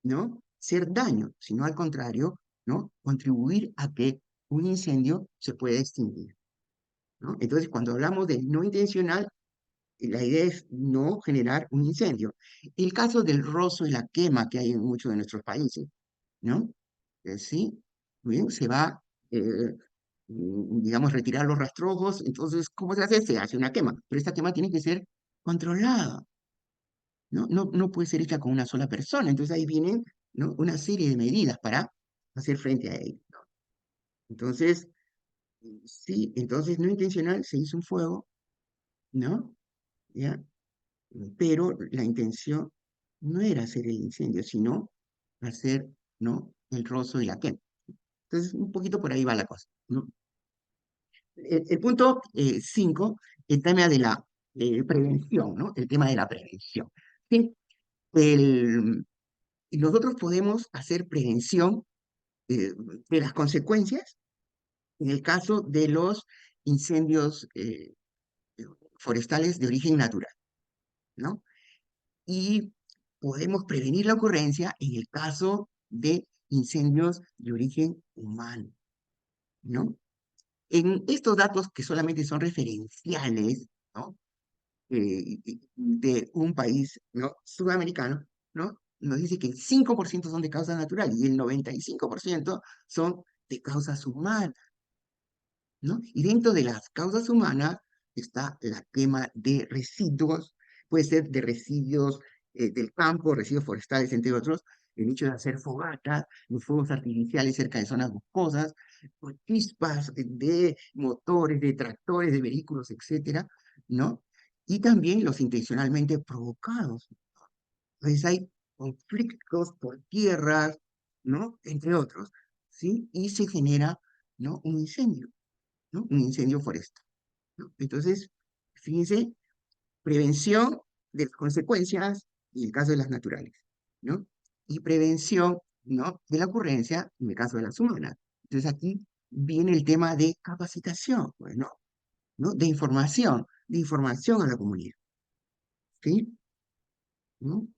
¿no? Ser daño, sino al contrario, ¿no? Contribuir a que un incendio se pueda extinguir, ¿no? Entonces, cuando hablamos de no intencional, la idea es no generar un incendio. El caso del rozo y la quema que hay en muchos de nuestros países, ¿no? Sí, bien, se va, digamos, retirar los rastrojos, entonces, ¿cómo se hace? Se hace una quema, pero esta quema tiene que ser controlada, ¿no? No puede ser hecha con una sola persona, entonces ahí vienen, ¿no? Una serie de medidas para hacer frente a ello, ¿no? Entonces, sí, entonces no intencional se hizo un fuego, ¿no? ¿Ya? Pero la intención no era hacer el incendio, sino hacer, ¿no? El rozo y la quema. Entonces, un poquito por ahí va la cosa, ¿no? El punto 5, el tema de la prevención, ¿no? El tema de la prevención. ¿Sí? El- y nosotros podemos hacer prevención eh, de las consecuencias en el caso de los incendios forestales de origen natural, ¿no? Y podemos prevenir la ocurrencia en el caso de incendios de origen humano, ¿no? En estos datos que solamente son referenciales, ¿no? De un país, ¿no? Sudamericano, ¿no? Nos dice que el 5% son de causa natural y el 95% son de causas humanas, ¿no? Y dentro de las causas humanas está la quema de residuos, puede ser de residuos del campo, residuos forestales, entre otros, el hecho de hacer fogatas, los fuegos artificiales cerca de zonas boscosas, o chispas de motores, de tractores, de vehículos, etcétera, ¿no? Y también los intencionalmente provocados. Entonces hay conflictos por tierras, ¿no? Entre otros, ¿sí? Y se genera, ¿no? Un incendio, ¿no? Un incendio forestal, ¿no? Entonces, fíjense, prevención de las consecuencias en el caso de las naturales, ¿no? Y prevención, ¿no? De la ocurrencia en el caso de las humanas. Entonces aquí viene el tema de capacitación, pues, ¿no? De información a la comunidad, ¿sí? ¿No?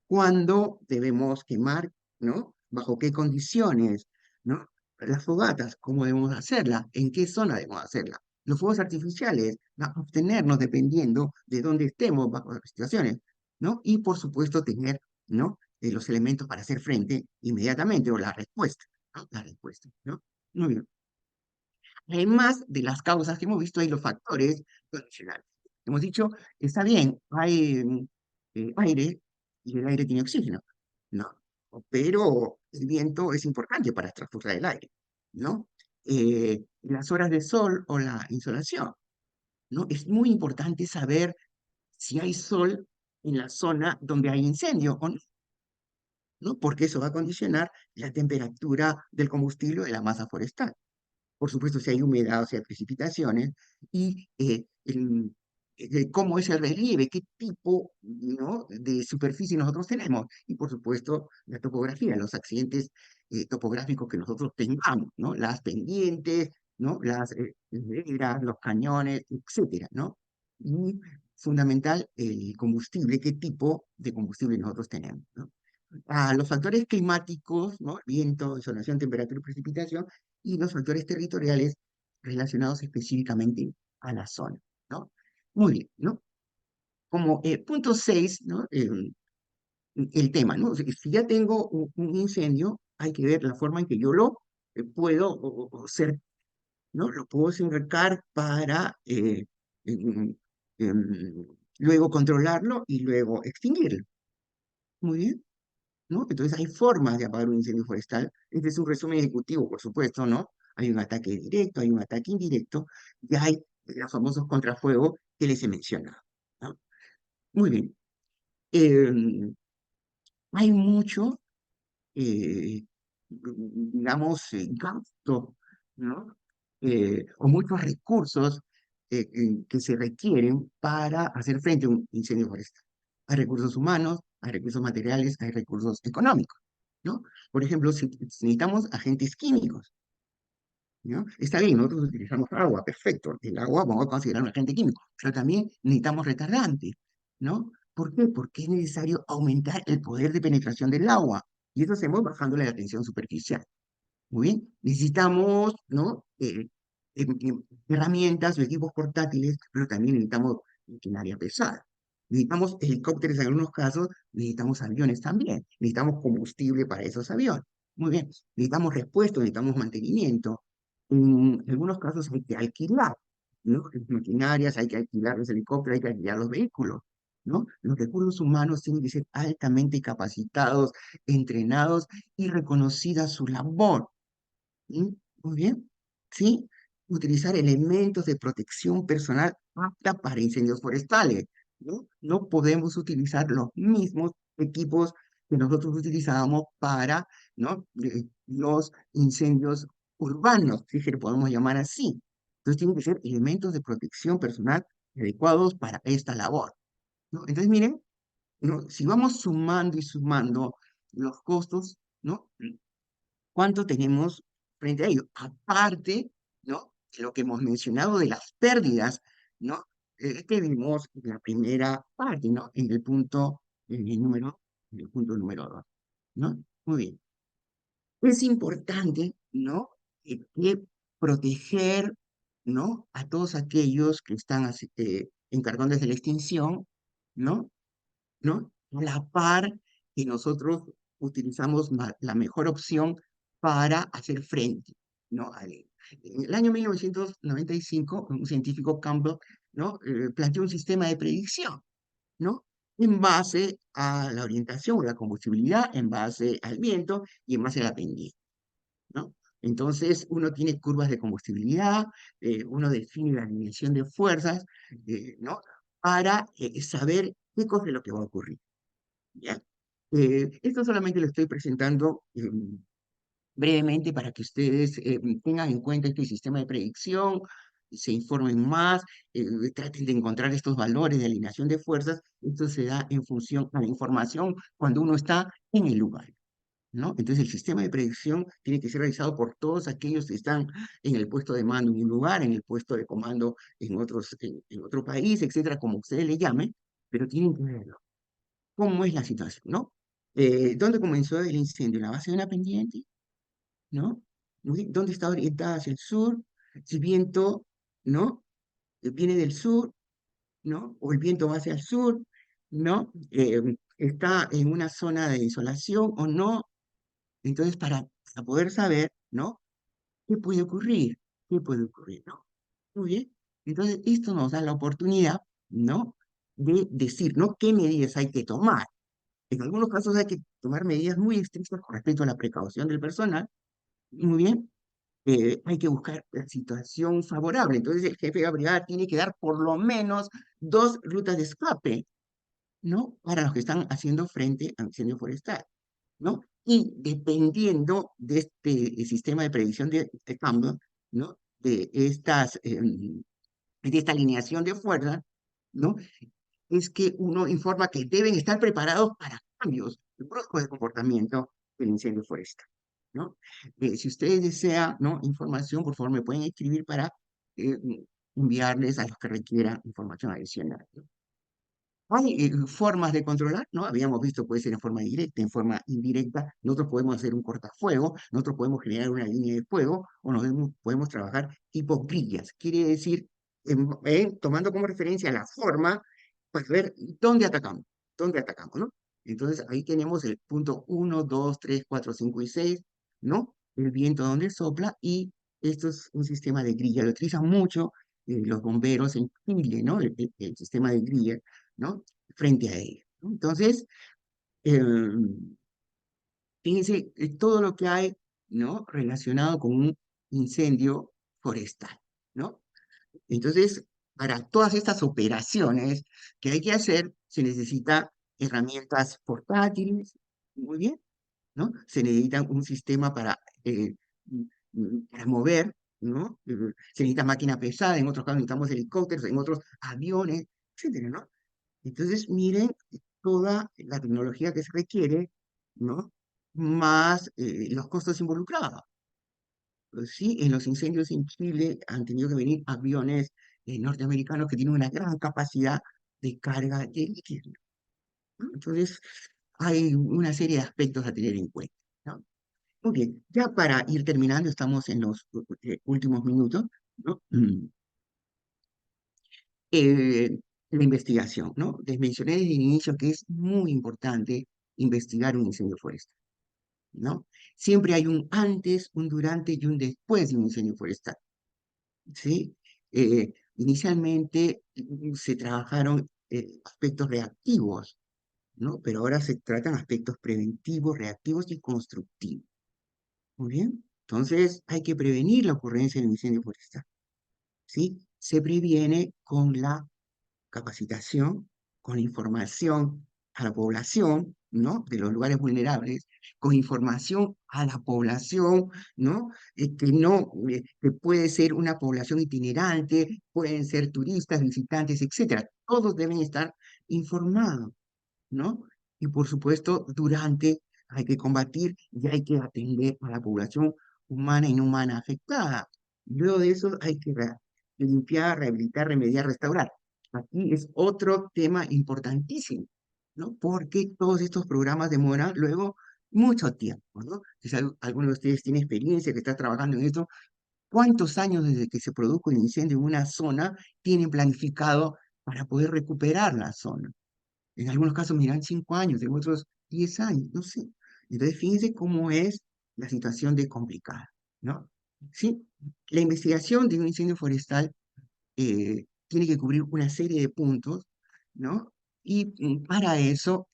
¿Cuándo debemos quemar, ¿no? ¿Bajo qué condiciones, ¿no? Las fogatas, ¿cómo debemos hacerla? ¿En qué zona debemos hacerla? Los fuegos artificiales, obtenernos dependiendo de dónde estemos bajo las situaciones, ¿no? Y por supuesto tener, ¿no? Los elementos para hacer frente inmediatamente o la respuesta, ¿no? La respuesta, ¿no? Muy bien. Además de las causas que hemos visto, hay los factores condicionales. Hemos dicho, está bien, hay aire y el aire tiene oxígeno, ¿no? Pero el viento es importante para transportar el aire, ¿no? Las horas de sol o la insolación, ¿no? Es muy importante saber si hay sol en la zona donde hay incendio o no, ¿no? Porque eso va a condicionar la temperatura del combustible o de la masa forestal. Por supuesto, si hay humedad o si hay precipitaciones, y cómo es el relieve, qué tipo, ¿no? De superficie nosotros tenemos, y por supuesto la topografía, los accidentes topográficos que nosotros tengamos, ¿no? Las pendientes, ¿no? Las veras, los cañones, etcétera, ¿no? Y fundamental, el combustible, qué tipo de combustible nosotros tenemos, ¿no? A los factores climáticos, ¿no? Viento, insolación, temperatura y precipitación, y los factores territoriales relacionados específicamente a la zona, ¿no? Muy bien, ¿no? Como punto 6, ¿no? El tema, ¿no? Si ya tengo un incendio, hay que ver la forma en que yo lo puedo o ser, ¿no? Lo puedo cercar para em, em, luego controlarlo y luego extinguirlo. Muy bien. ¿No? Entonces hay formas de apagar un incendio forestal. Este es un resumen ejecutivo, por supuesto, ¿no? Hay un ataque directo, hay un ataque indirecto, y hay los famosos contrafuegos que les he mencionado, ¿no? Muy bien. Eh, Hay mucho, digamos, gasto, ¿no? O muchos recursos que se requieren para hacer frente a un incendio forestal. Hay recursos humanos, hay recursos materiales, hay recursos económicos, ¿no? Por ejemplo, si necesitamos agentes químicos, ¿no? Está bien, nosotros utilizamos agua, perfecto. El agua vamos a considerar un agente químico, pero también necesitamos retardantes, ¿no? ¿Por qué? Porque es necesario aumentar el poder de penetración del agua. Y eso hacemos bajándole la tensión superficial. Muy bien. Necesitamos, ¿no? Herramientas o equipos portátiles, pero también necesitamos maquinaria pesada. Necesitamos helicópteros en algunos casos, necesitamos aviones también. Necesitamos combustible para esos aviones. Muy bien. Necesitamos repuesto, necesitamos mantenimiento. En algunos casos hay que alquilar, ¿no? Las maquinarias, hay que alquilar los helicópteros, hay que alquilar los vehículos, ¿no? Los recursos humanos tienen que ser altamente capacitados, entrenados y reconocida su labor. ¿Sí? Muy bien. ¿Sí? Utilizar elementos de protección personal apta para incendios forestales, ¿no? No podemos utilizar los mismos equipos que nosotros utilizábamos para, ¿no? Los incendios urbanos, si es que lo podemos llamar así. Entonces tienen que ser elementos de protección personal adecuados para esta labor, ¿no? Entonces, miren, ¿no? Si vamos sumando y sumando los costos, ¿no? ¿Cuánto tenemos frente a ello? Aparte, ¿no? De lo que hemos mencionado de las pérdidas, ¿no? Que vimos en la primera parte, ¿no? En el punto número 2, ¿no? Muy bien. Es importante, ¿no? Que proteger, ¿no? A todos aquellos que están encargándose de la extinción, ¿no? ¿No? A la par que nosotros utilizamos la mejor opción para hacer frente, ¿no? En el año 1995, un científico Campbell, ¿no? Planteó un sistema de predicción, ¿no? En base a la orientación o la combustibilidad, en base al viento y en base a la pendiente, ¿no? Entonces, uno tiene curvas de combustibilidad, uno define la alineación de fuerzas, ¿no? Para saber qué cosa es lo que va a ocurrir. ¿Ya? Esto solamente lo estoy presentando brevemente para que ustedes tengan en cuenta este sistema de predicción, se informen más, traten de encontrar estos valores de alineación de fuerzas. Esto se da en función a la información cuando uno está en el lugar, ¿no? Entonces el sistema de predicción tiene que ser realizado por todos aquellos que están en el puesto de mando en un lugar, en el puesto de comando en otro país, etcétera, como ustedes le llamen, pero tienen que verlo cómo es la situación, ¿no? ¿Dónde comenzó el incendio? ¿En la base de una pendiente? ¿No? ¿Dónde está orientada hacia el sur? Si viento, ¿no? Viene del sur, ¿no? O el viento va hacia el sur, ¿no? ¿Está en una zona de insolación o no? Entonces, para poder saber, ¿no? ¿Qué puede ocurrir? ¿Qué puede ocurrir, no? Muy bien. Entonces, esto nos da la oportunidad, ¿no? De decir, ¿no? ¿Qué medidas hay que tomar? En algunos casos hay que tomar medidas muy estrictas con respecto a la precaución del personal. Muy bien, hay que buscar la situación favorable. Entonces el jefe de la brigada tiene que dar por lo menos dos rutas de escape, ¿no? Para los que están haciendo frente al incendio forestal, ¿no? Y dependiendo de este sistema de predicción de cambio, ¿no? De esta alineación de fuerzas, ¿no? Es que uno informa que deben estar preparados para cambios bruscos de comportamiento del incendio forestal, ¿no? Si ustedes desean, ¿no? Información, por favor, me pueden escribir para eh, enviarles a los que requieran información adicional, ¿no? Hay formas de controlar, ¿no? Habíamos visto, puede ser en forma directa, en forma indirecta. Nosotros podemos hacer un cortafuego, nosotros podemos generar una línea de fuego o podemos trabajar tipo grillas. Quiere decir, tomando como referencia la forma, pues ver dónde atacamos, ¿no? Entonces ahí tenemos el punto 1, 2, 3, 4, 5 y 6, ¿no? El viento donde sopla y esto es un sistema de grilla. Lo utilizan mucho los bomberos en Chile, ¿no? El sistema de grilla, ¿no? Frente a ella, ¿no? Entonces, eh, fíjense todo lo que hay, ¿no? Relacionado con un incendio forestal, ¿no? Entonces, para todas estas operaciones que hay que hacer, se necesita herramientas portátiles, muy bien, ¿no? Se necesita un sistema para mover, ¿no? Se necesita máquina pesada, en otros casos necesitamos helicópteros, en otros aviones, etcétera, ¿no? Entonces, miren toda la tecnología que se requiere, ¿no? Más los costos involucrados. Sí, en los incendios en Chile han tenido que venir aviones norteamericanos que tienen una gran capacidad de carga de líquido, ¿no? Entonces, hay una serie de aspectos a tener en cuenta, ¿no? Muy bien, ya para ir terminando, estamos en los últimos minutos, ¿no? La investigación, ¿no? Les mencioné desde el inicio que es muy importante investigar un incendio forestal, ¿no? Siempre hay un antes, un durante y un después de un incendio forestal, ¿sí? Inicialmente se trabajaron aspectos reactivos, ¿no? Pero ahora se tratan aspectos preventivos, reactivos y constructivos. Muy bien. Entonces, hay que prevenir la ocurrencia de un incendio forestal, ¿sí? Se previene con la capacitación, con la información a la población, ¿no? De los lugares vulnerables, con información a la población, ¿no? Que no, que puede ser una población itinerante, pueden ser turistas, visitantes, etcétera. Todos deben estar informados, ¿no? Y por supuesto, durante hay que combatir y hay que atender a la población humana y no humana afectada. Luego de eso hay que limpiar, rehabilitar, remediar, restaurar. Aquí es otro tema importantísimo, ¿no? Porque todos estos programas demoran luego mucho tiempo, ¿no? Si alguno de ustedes tiene experiencia, que está trabajando en esto, ¿cuántos años desde que se produjo el incendio en una zona tienen planificado para poder recuperar la zona? En algunos casos miran 5 años, en otros 10 años, no sé. Entonces, fíjense cómo es la situación de complicada, ¿no? Sí, la investigación de un incendio forestal tiene que cubrir una serie de puntos, ¿no? Y para eso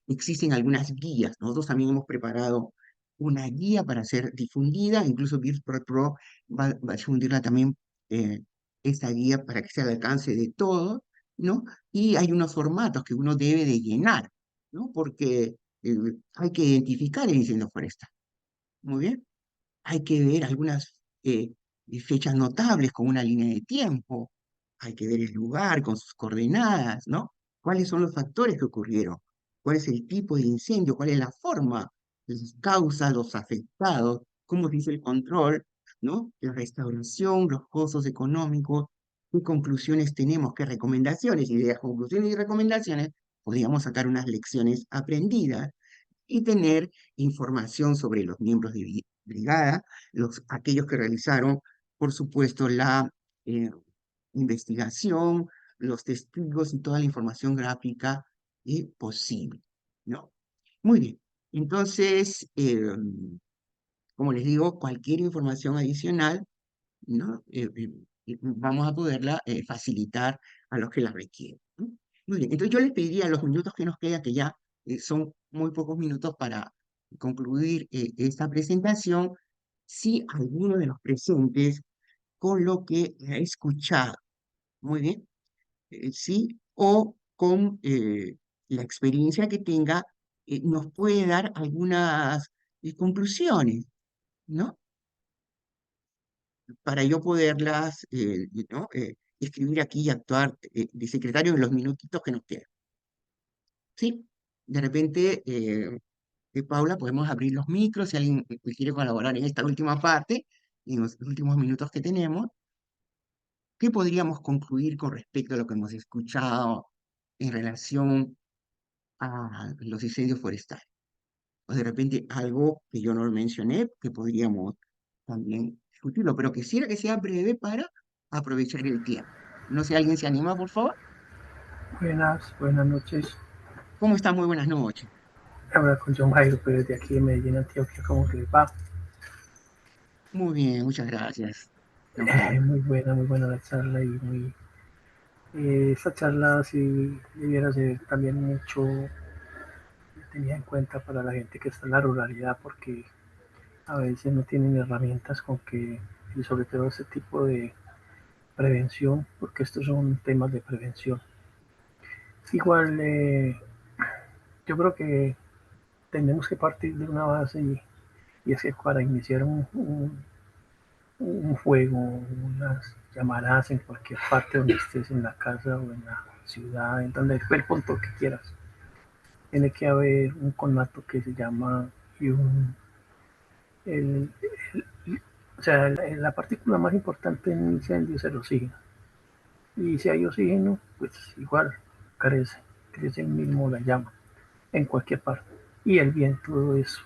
existen algunas guías. Nosotros también hemos preparado una guía para ser difundida, incluso Virtual Pro va a difundirla también, eh, esta guía para que sea al alcance de todos, ¿no? Y hay unos formatos que uno debe de llenar, ¿no? Porque hay que identificar el incendio forestal. Muy bien, hay que ver algunas fechas notables con una línea de tiempo, hay que ver el lugar con sus coordenadas, ¿no? ¿Cuáles son los factores que ocurrieron? ¿Cuál es el tipo de incendio? ¿Cuál es la forma? Las causas, los afectados, cómo se hizo el control, ¿no? La restauración, los costos económicos, qué conclusiones tenemos, qué recomendaciones, y de las conclusiones y recomendaciones podríamos sacar unas lecciones aprendidas y tener información sobre los miembros de brigada, aquellos que realizaron, por supuesto, la eh, investigación, los testigos y toda la información gráfica posible, ¿no? Muy bien. Entonces, como les digo, cualquier información adicional, ¿no? Vamos a poderla facilitar a los que la requieren, ¿no? Muy bien, entonces yo les pediría los minutos que nos quedan, que ya son muy pocos minutos para concluir esta presentación, si alguno de los presentes, con lo que ha escuchado, muy bien, sí, o con la experiencia que tenga, nos puede dar algunas conclusiones, ¿no? Para yo poderlas, ¿no? Escribir aquí y actuar de secretario en los minutitos que nos quedan. Sí, de repente, Paula, podemos abrir los micros si alguien quiere colaborar en esta última parte, en los últimos minutos que tenemos. ¿Qué podríamos concluir con respecto a lo que hemos escuchado en relación a los incendios forestales? O de repente algo que yo no mencioné, que podríamos también discutirlo, pero quisiera que sea breve para aprovechar el tiempo. No sé, ¿alguien se anima, por favor? Buenas noches. ¿Cómo está? Muy buenas noches. Habla con John Jairo Pérez de aquí de Medellín, Antioquia. ¿Cómo que les va? Muy bien, muchas gracias, don Jairo. Muy buena la charla y muy... esta charla sí debiera ser también mucho tenida en cuenta para la gente que está en la ruralidad porque a veces no tienen herramientas con que, y sobre todo este tipo de prevención, porque estos son temas de prevención. Igual, yo creo que tenemos que partir de una base y es que para iniciar un fuego, unas llamaradas en cualquier parte donde estés, en la casa o en la ciudad, en donde el punto que quieras. Tiene que haber un conato que se llama y el, o sea, la partícula más importante en un incendio es el oxígeno. Y si hay oxígeno, pues igual crece el mismo la llama en cualquier parte. Y el viento es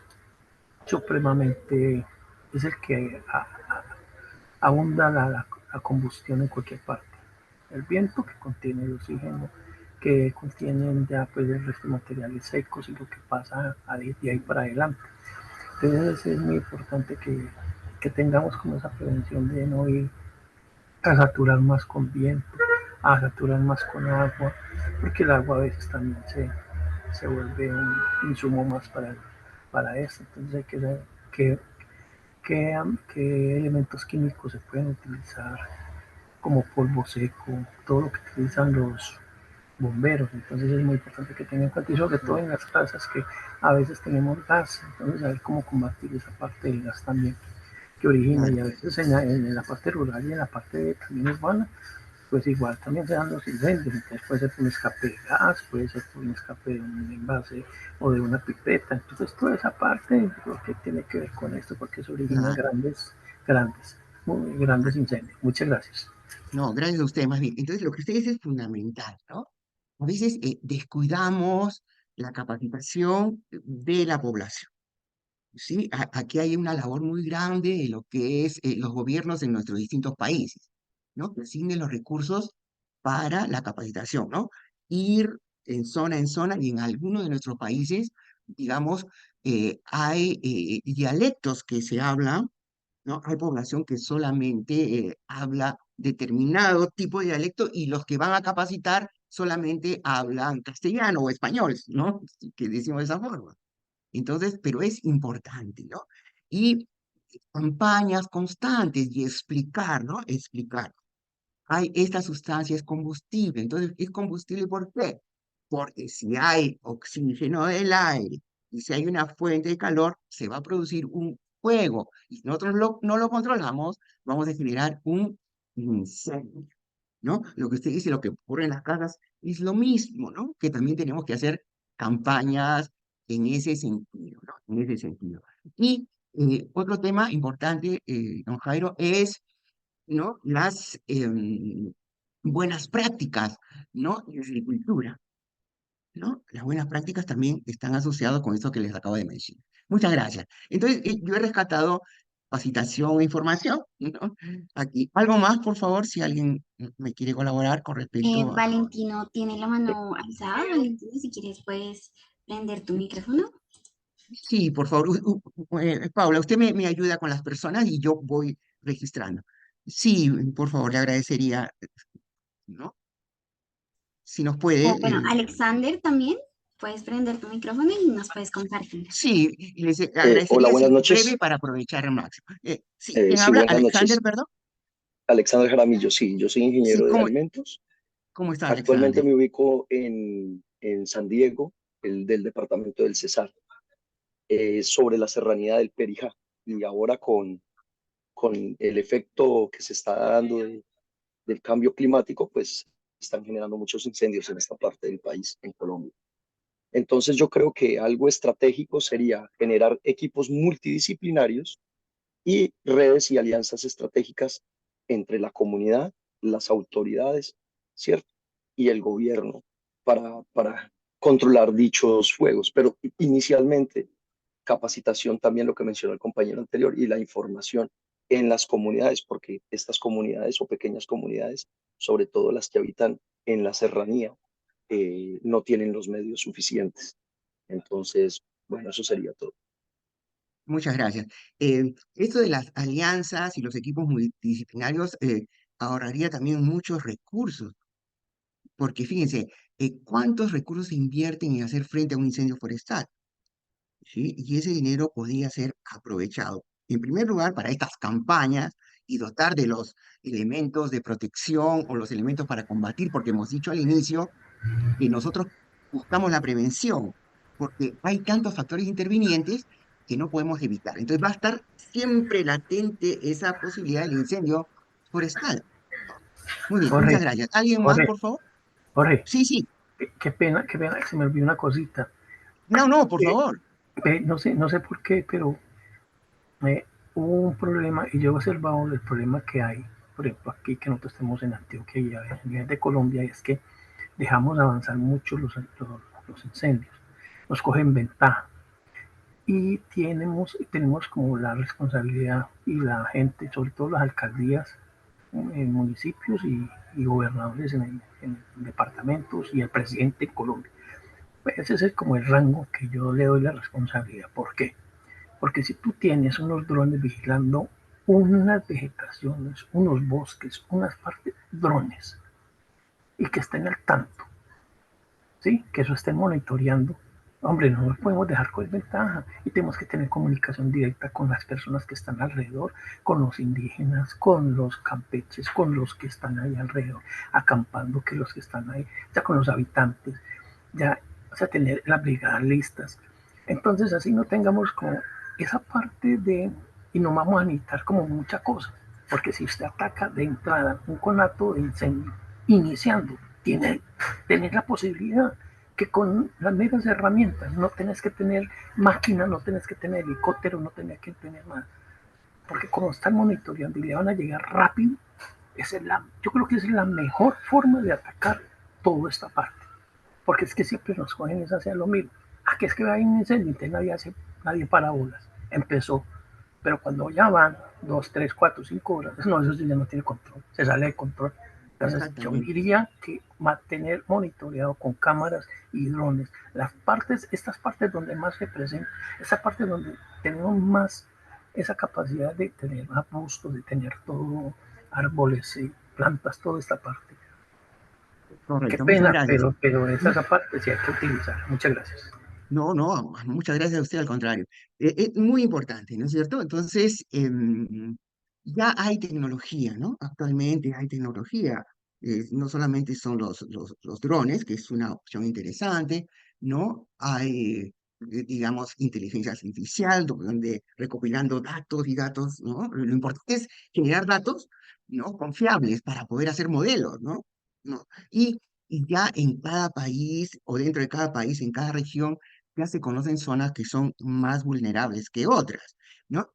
supremamente, es el que abunda la combustión en cualquier parte. El viento que contiene el oxígeno, que contienen ya pues el resto de materiales secos y lo que pasa de ahí para adelante. Entonces es muy importante que tengamos como esa prevención de no ir a saturar más con viento, a saturar más con agua, porque el agua a veces también se vuelve un insumo más para eso. Entonces hay que saber qué elementos químicos se pueden utilizar como polvo seco, todo lo que utilizan bomberos. Entonces es muy importante que tengan en cuenta, y sobre todo en las casas que a veces tenemos gas, entonces saber cómo combatir esa parte del gas también que origina, Claro. y a veces en la parte rural y en la parte también urbana, pues igual también se dan los incendios. Entonces puede ser por un escape de gas, puede ser por un escape de un envase o de una pipeta. Entonces toda esa parte yo creo que tiene que ver con esto, porque eso origina Claro. muy grandes incendios. Muchas gracias. No, gracias a usted, más bien. Entonces, lo que usted dice es fundamental, ¿no? A veces descuidamos la capacitación de la población, ¿sí? Aquí hay una labor muy grande de lo que es los gobiernos en nuestros distintos países, ¿no? Que asignen los recursos para la capacitación, ¿no? Ir en zona, y en algunos de nuestros países, digamos, hay dialectos que se hablan, ¿no? Hay población que solamente habla determinado tipo de dialecto, y los que van a capacitar solamente hablan castellano o español, ¿no? Que decimos de esa forma. Entonces, pero es importante, ¿no? Y campañas constantes y explicar, ¿no? Explicar. Hay esta sustancia es combustible. Entonces, ¿es combustible por qué? Porque si hay oxígeno del aire y si hay una fuente de calor, se va a producir un fuego. Y si nosotros no lo controlamos, vamos a generar un incendio, ¿no? Lo que usted dice, lo que ocurre en las casas es lo mismo, ¿no? Que también tenemos que hacer campañas en ese sentido, ¿no? En ese sentido. Y otro tema importante, don Jairo, es, ¿no? Las buenas prácticas, ¿no? En agricultura, ¿no? Las buenas prácticas también están asociadas con eso que les acabo de mencionar. Muchas gracias. Entonces, yo he rescatado capacitación e información, ¿no? Aquí. Algo más, por favor, si alguien me quiere colaborar con respecto a... Valentino tiene la mano alzada. Valentino, si quieres, puedes prender tu micrófono. Sí, por favor, Paula, usted me ayuda con las personas y yo voy registrando. Sí, por favor, le agradecería, ¿no? Si nos puede, Bueno, Alexander también, puedes prender tu micrófono y nos puedes compartir. sí, y les Hola, agradecería buenas ser breve noches. para aprovechar al máximo. Sí, ¿quién Sí, habla? buenas Alexander, noches. perdón. Alexander Jaramillo, sí, yo soy Sí, ingeniero de alimentos. ¿cómo está Actualmente Alexander? me ubico en San Diego, el del departamento del Cesar, sobre la serranía del Perijá. Y ahora con el efecto que se está dando del cambio climático, pues están generando muchos incendios en esta parte del país, en Colombia. Entonces yo creo que algo estratégico sería generar equipos multidisciplinarios y redes y alianzas estratégicas entre la comunidad, las autoridades, ¿cierto? Y el gobierno para controlar dichos fuegos. Pero inicialmente, capacitación también, lo que mencionó el compañero anterior, y la información en las comunidades, porque estas comunidades o pequeñas comunidades, sobre todo las que habitan en la serranía, no tienen los medios suficientes. Entonces, bueno, eso sería todo. Muchas gracias. Esto de las alianzas y los equipos multidisciplinarios ahorraría también muchos recursos, porque fíjense, ¿cuántos recursos se invierten en hacer frente a un incendio forestal? ¿Sí? Y ese dinero podría ser aprovechado, en primer lugar, para estas campañas y dotar de los elementos de protección o los elementos para combatir, porque hemos dicho al inicio que nosotros buscamos la prevención, porque hay tantos factores intervinientes que no podemos evitar. Entonces va a estar siempre latente esa posibilidad del incendio forestal. Muy bien, muchas Jorge, gracias. ¿Alguien más, Jorge, por favor? Jorge, Sí, sí. qué pena que se me olvidó una cosita. No, no, por Eh, favor. no sé por qué, pero hubo un problema, y yo he observado el problema que hay, por ejemplo, aquí que nosotros estamos en Antioquia y a nivel de Colombia, y es que dejamos avanzar mucho los incendios, nos cogen ventaja, y tenemos como la responsabilidad, y la gente, sobre todo las alcaldías en municipios y gobernadores en departamentos y el presidente en Colombia. Pues ese es como el rango que yo le doy la responsabilidad. ¿Por qué? Porque si tú tienes unos drones vigilando unas vegetaciones, unos bosques, unas partes, drones, y que estén al tanto, ¿sí? Que eso estén monitoreando Hombre, no nos podemos dejar con ventaja y tenemos que tener comunicación directa con las personas que están alrededor, con los indígenas, con los campeches, con los que están ahí alrededor, acampando, que los que están ahí, ya con los habitantes, ya, o sea, tener las brigadas listas. Entonces así no tengamos como esa parte de, y no vamos a necesitar como mucha cosa, porque si usted ataca de entrada un conato de incendio, iniciando, tiene tener la posibilidad que con las mismas herramientas, no tenés que tener máquinas, no tenés que tener helicóptero, no tenés que tener nada, porque como están monitoreando y le van a llegar rápido, yo creo que esa es la mejor forma de atacar toda esta parte, porque es que siempre nos cogen es hacia lo mismo. Que es que hay un incendio, nadie para bolas, empezó, pero cuando ya van 2, 3, 4, 5 horas, no, eso sí ya no tiene control, se sale de control. Entonces yo Exactamente. diría que mantener monitoreado con cámaras y drones estas partes donde más se presenta, esa parte donde tenemos más esa capacidad de tener arbustos, de tener todo, árboles y plantas, toda esta parte. Qué Correcto, muchas pena, gracias. pero No, esa parte sí hay que utilizar. Muchas gracias. no, no, muchas gracias a usted, al contrario. Es muy importante, ¿no es cierto? Entonces, ya hay tecnología, ¿no? Actualmente hay tecnología. No solamente son los drones, que es una opción interesante, ¿no? Hay, digamos, inteligencia artificial, donde recopilando datos y datos, ¿no? Lo importante es generar datos, ¿no? Confiables para poder hacer modelos, ¿no? ¿No? Y ya en cada país o dentro de cada país, en cada región, ya se conocen zonas que son más vulnerables que otras, ¿no?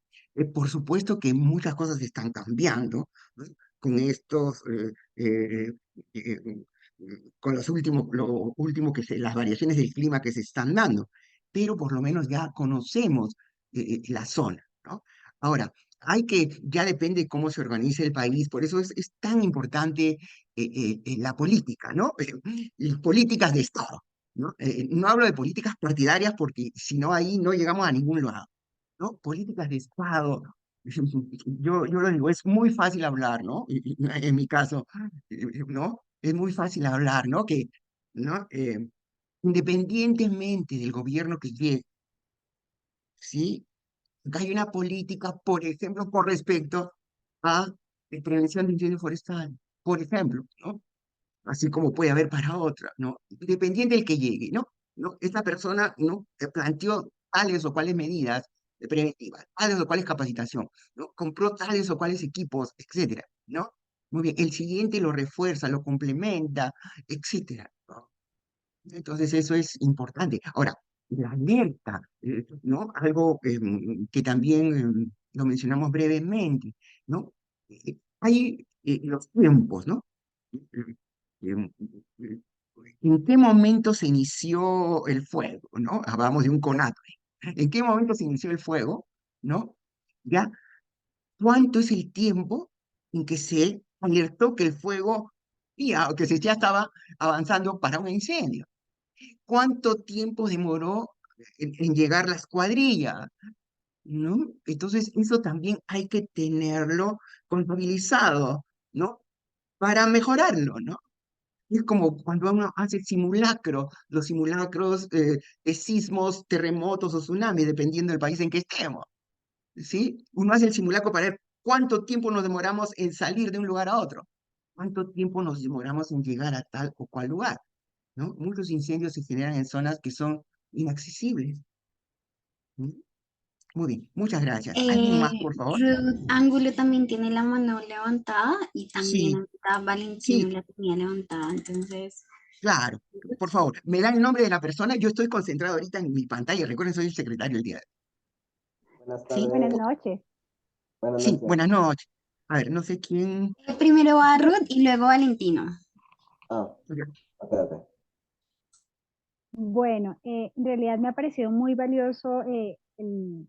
Por supuesto que muchas cosas están cambiando, ¿no? Con estos, con lo último las variaciones del clima que se están dando, pero por lo menos ya conocemos la zona, ¿no? Ahora, ya depende cómo se organice el país, por eso es tan importante la política, ¿no? Las políticas de Estado. ¿No? No hablo de políticas partidarias porque si no ahí no llegamos a ningún lado, ¿no? Políticas de Estado. Yo lo digo, es muy fácil hablar, ¿no? En mi caso, ¿no? Es muy fácil hablar, ¿no? ¿No? Independientemente del gobierno que llegue, ¿sí? Hay una política, por ejemplo, con respecto a prevención de incendios forestales, por ejemplo, ¿no? Así como puede haber para otra, ¿no? Dependiente del que llegue, ¿no? ¿No? Esta persona, ¿no? Planteó tales o cuales medidas preventivas, tales o cuales capacitación, ¿no? Compró tales o cuales equipos, etcétera, ¿no? Muy bien, el siguiente lo refuerza, lo complementa, etcétera, ¿no? Entonces eso es importante. Ahora, la alerta, ¿no? Algo que también lo mencionamos brevemente, ¿no? Hay los tiempos, ¿no? Eh, eh, ¿En qué momento se inició el fuego, ¿no? Hablamos de un conato. ¿En qué momento se inició el fuego, ¿no? ¿Ya? ¿Cuánto es el tiempo en que se alertó que el fuego, que se ya estaba avanzando para un incendio? ¿Cuánto tiempo demoró en llegar las cuadrillas? ¿No? Entonces, eso también hay que tenerlo contabilizado, ¿no? Para mejorarlo, ¿no? Es como cuando uno hace simulacro, los simulacros de sismos, terremotos o tsunamis, dependiendo del país en que estemos, ¿sí? Uno hace el simulacro para ver cuánto tiempo nos demoramos en salir de un lugar a otro, cuánto tiempo nos demoramos en llegar a tal o cual lugar, ¿no? Muchos incendios se generan en zonas que son inaccesibles. ¿Mm? Muy bien, muchas gracias. ¿Alguien más, por favor? Ruth Ángulo también tiene la mano levantada y también Sí, ahorita Valentino sí, la tenía levantada, entonces, claro. Por favor, me dan el nombre de la persona. Yo estoy concentrado ahorita en mi pantalla. Recuerden, soy el secretario del día de hoy. Buenas Sí, tardes, Buenas noches. buenas sí, noches. buenas noches. A ver, no sé quién. primero va Ruth y luego Valentino. Ah, espérate. Bueno, en realidad me ha parecido muy valioso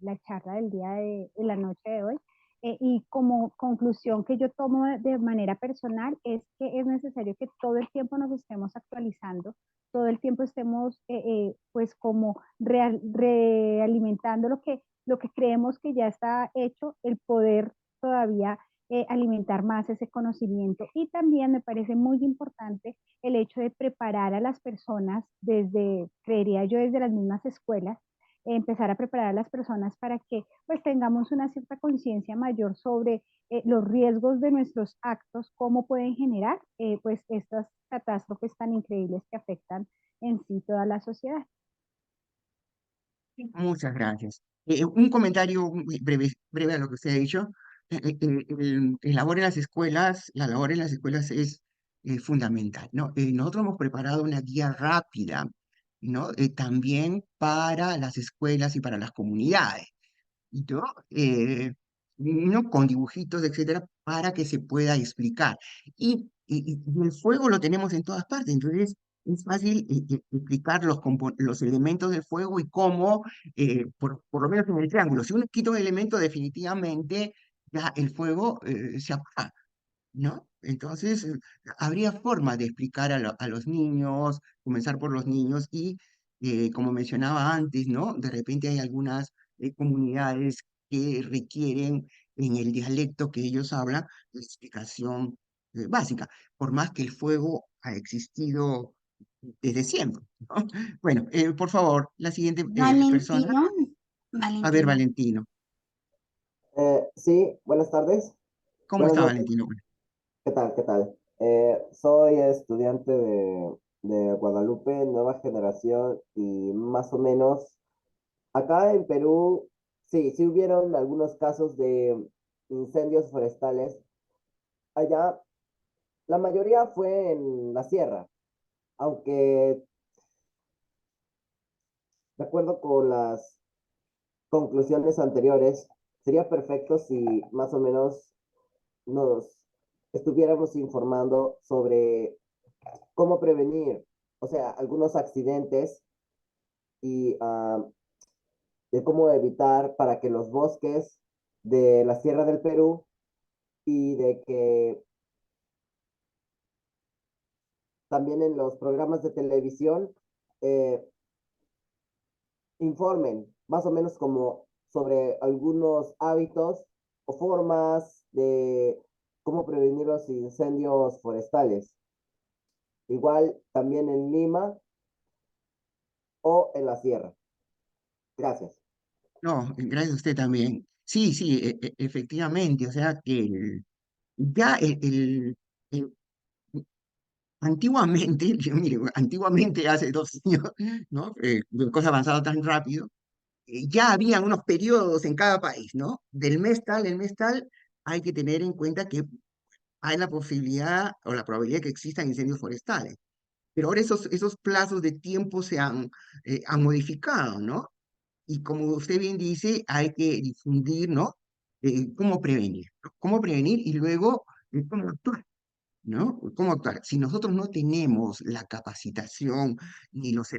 la charla del de la noche de hoy. Y como conclusión que yo tomo de manera personal es que es necesario que todo el tiempo nos estemos actualizando, todo el tiempo estemos pues como realimentando lo que creemos que ya está hecho, el poder todavía alimentar más ese conocimiento. Y también me parece muy importante el hecho de preparar a las personas desde, creería yo, desde las mismas escuelas, empezar a preparar a las personas para que pues tengamos una cierta conciencia mayor sobre los riesgos de nuestros actos, cómo pueden generar pues estas catástrofes tan increíbles que afectan en sí toda la sociedad. Muchas gracias. Un comentario muy breve a lo que usted ha dicho. El labor en las escuelas, la labor en las escuelas es fundamental, ¿no? Nosotros hemos preparado una guía rápida, ¿no? También para las escuelas y para las comunidades, ¿no? ¿No? Con dibujitos, etcétera, para que se pueda explicar. Y el fuego lo tenemos en todas partes, entonces es fácil explicar los elementos del fuego y cómo, por lo menos en el triángulo, si uno quita un elemento, definitivamente ya el fuego se apaga. ¿No? Entonces, habría forma de explicar a los niños, comenzar por los niños y, como mencionaba antes, ¿no? De repente hay algunas comunidades que requieren en el dialecto que ellos hablan explicación básica, por más que el fuego ha existido desde siempre, ¿no? Bueno, por favor, la siguiente persona. Valentino, A ver, Valentino. Valentino. Sí, buenas tardes. ¿Cómo Buenas está noches. Valentino? ¿Qué tal? ¿Qué tal? Soy estudiante de Guadalupe, nueva generación, y más o menos acá en Perú, sí, sí hubieron algunos casos de incendios forestales. Allá, la mayoría fue en la sierra, aunque de acuerdo con las conclusiones anteriores, sería perfecto si más o menos nos estuviéramos informando sobre cómo prevenir, o sea, algunos accidentes y de cómo evitar para que los bosques de la Sierra del Perú y de que también en los programas de televisión eh, informen más o menos como sobre algunos hábitos o formas de cómo prevenir los incendios forestales. Igual también en Lima o en la sierra. Gracias. No, gracias a usted también. Sí, sí, efectivamente, o sea que ya el- antiguamente, mire, antiguamente hace 2 años, ¿no? Cosa avanzada tan rápido, ya habían unos periodos en cada país, ¿no? Del mes tal, el mes tal, hay que tener en cuenta que hay la posibilidad o la probabilidad que existan incendios forestales. Pero ahora esos plazos de tiempo han modificado, ¿no? Y como usted bien dice, hay que difundir, ¿no? Cómo prevenir, ¿no? Cómo prevenir y luego cómo actuar, ¿no? ¿Cómo actuar? Si nosotros no tenemos la capacitación ni las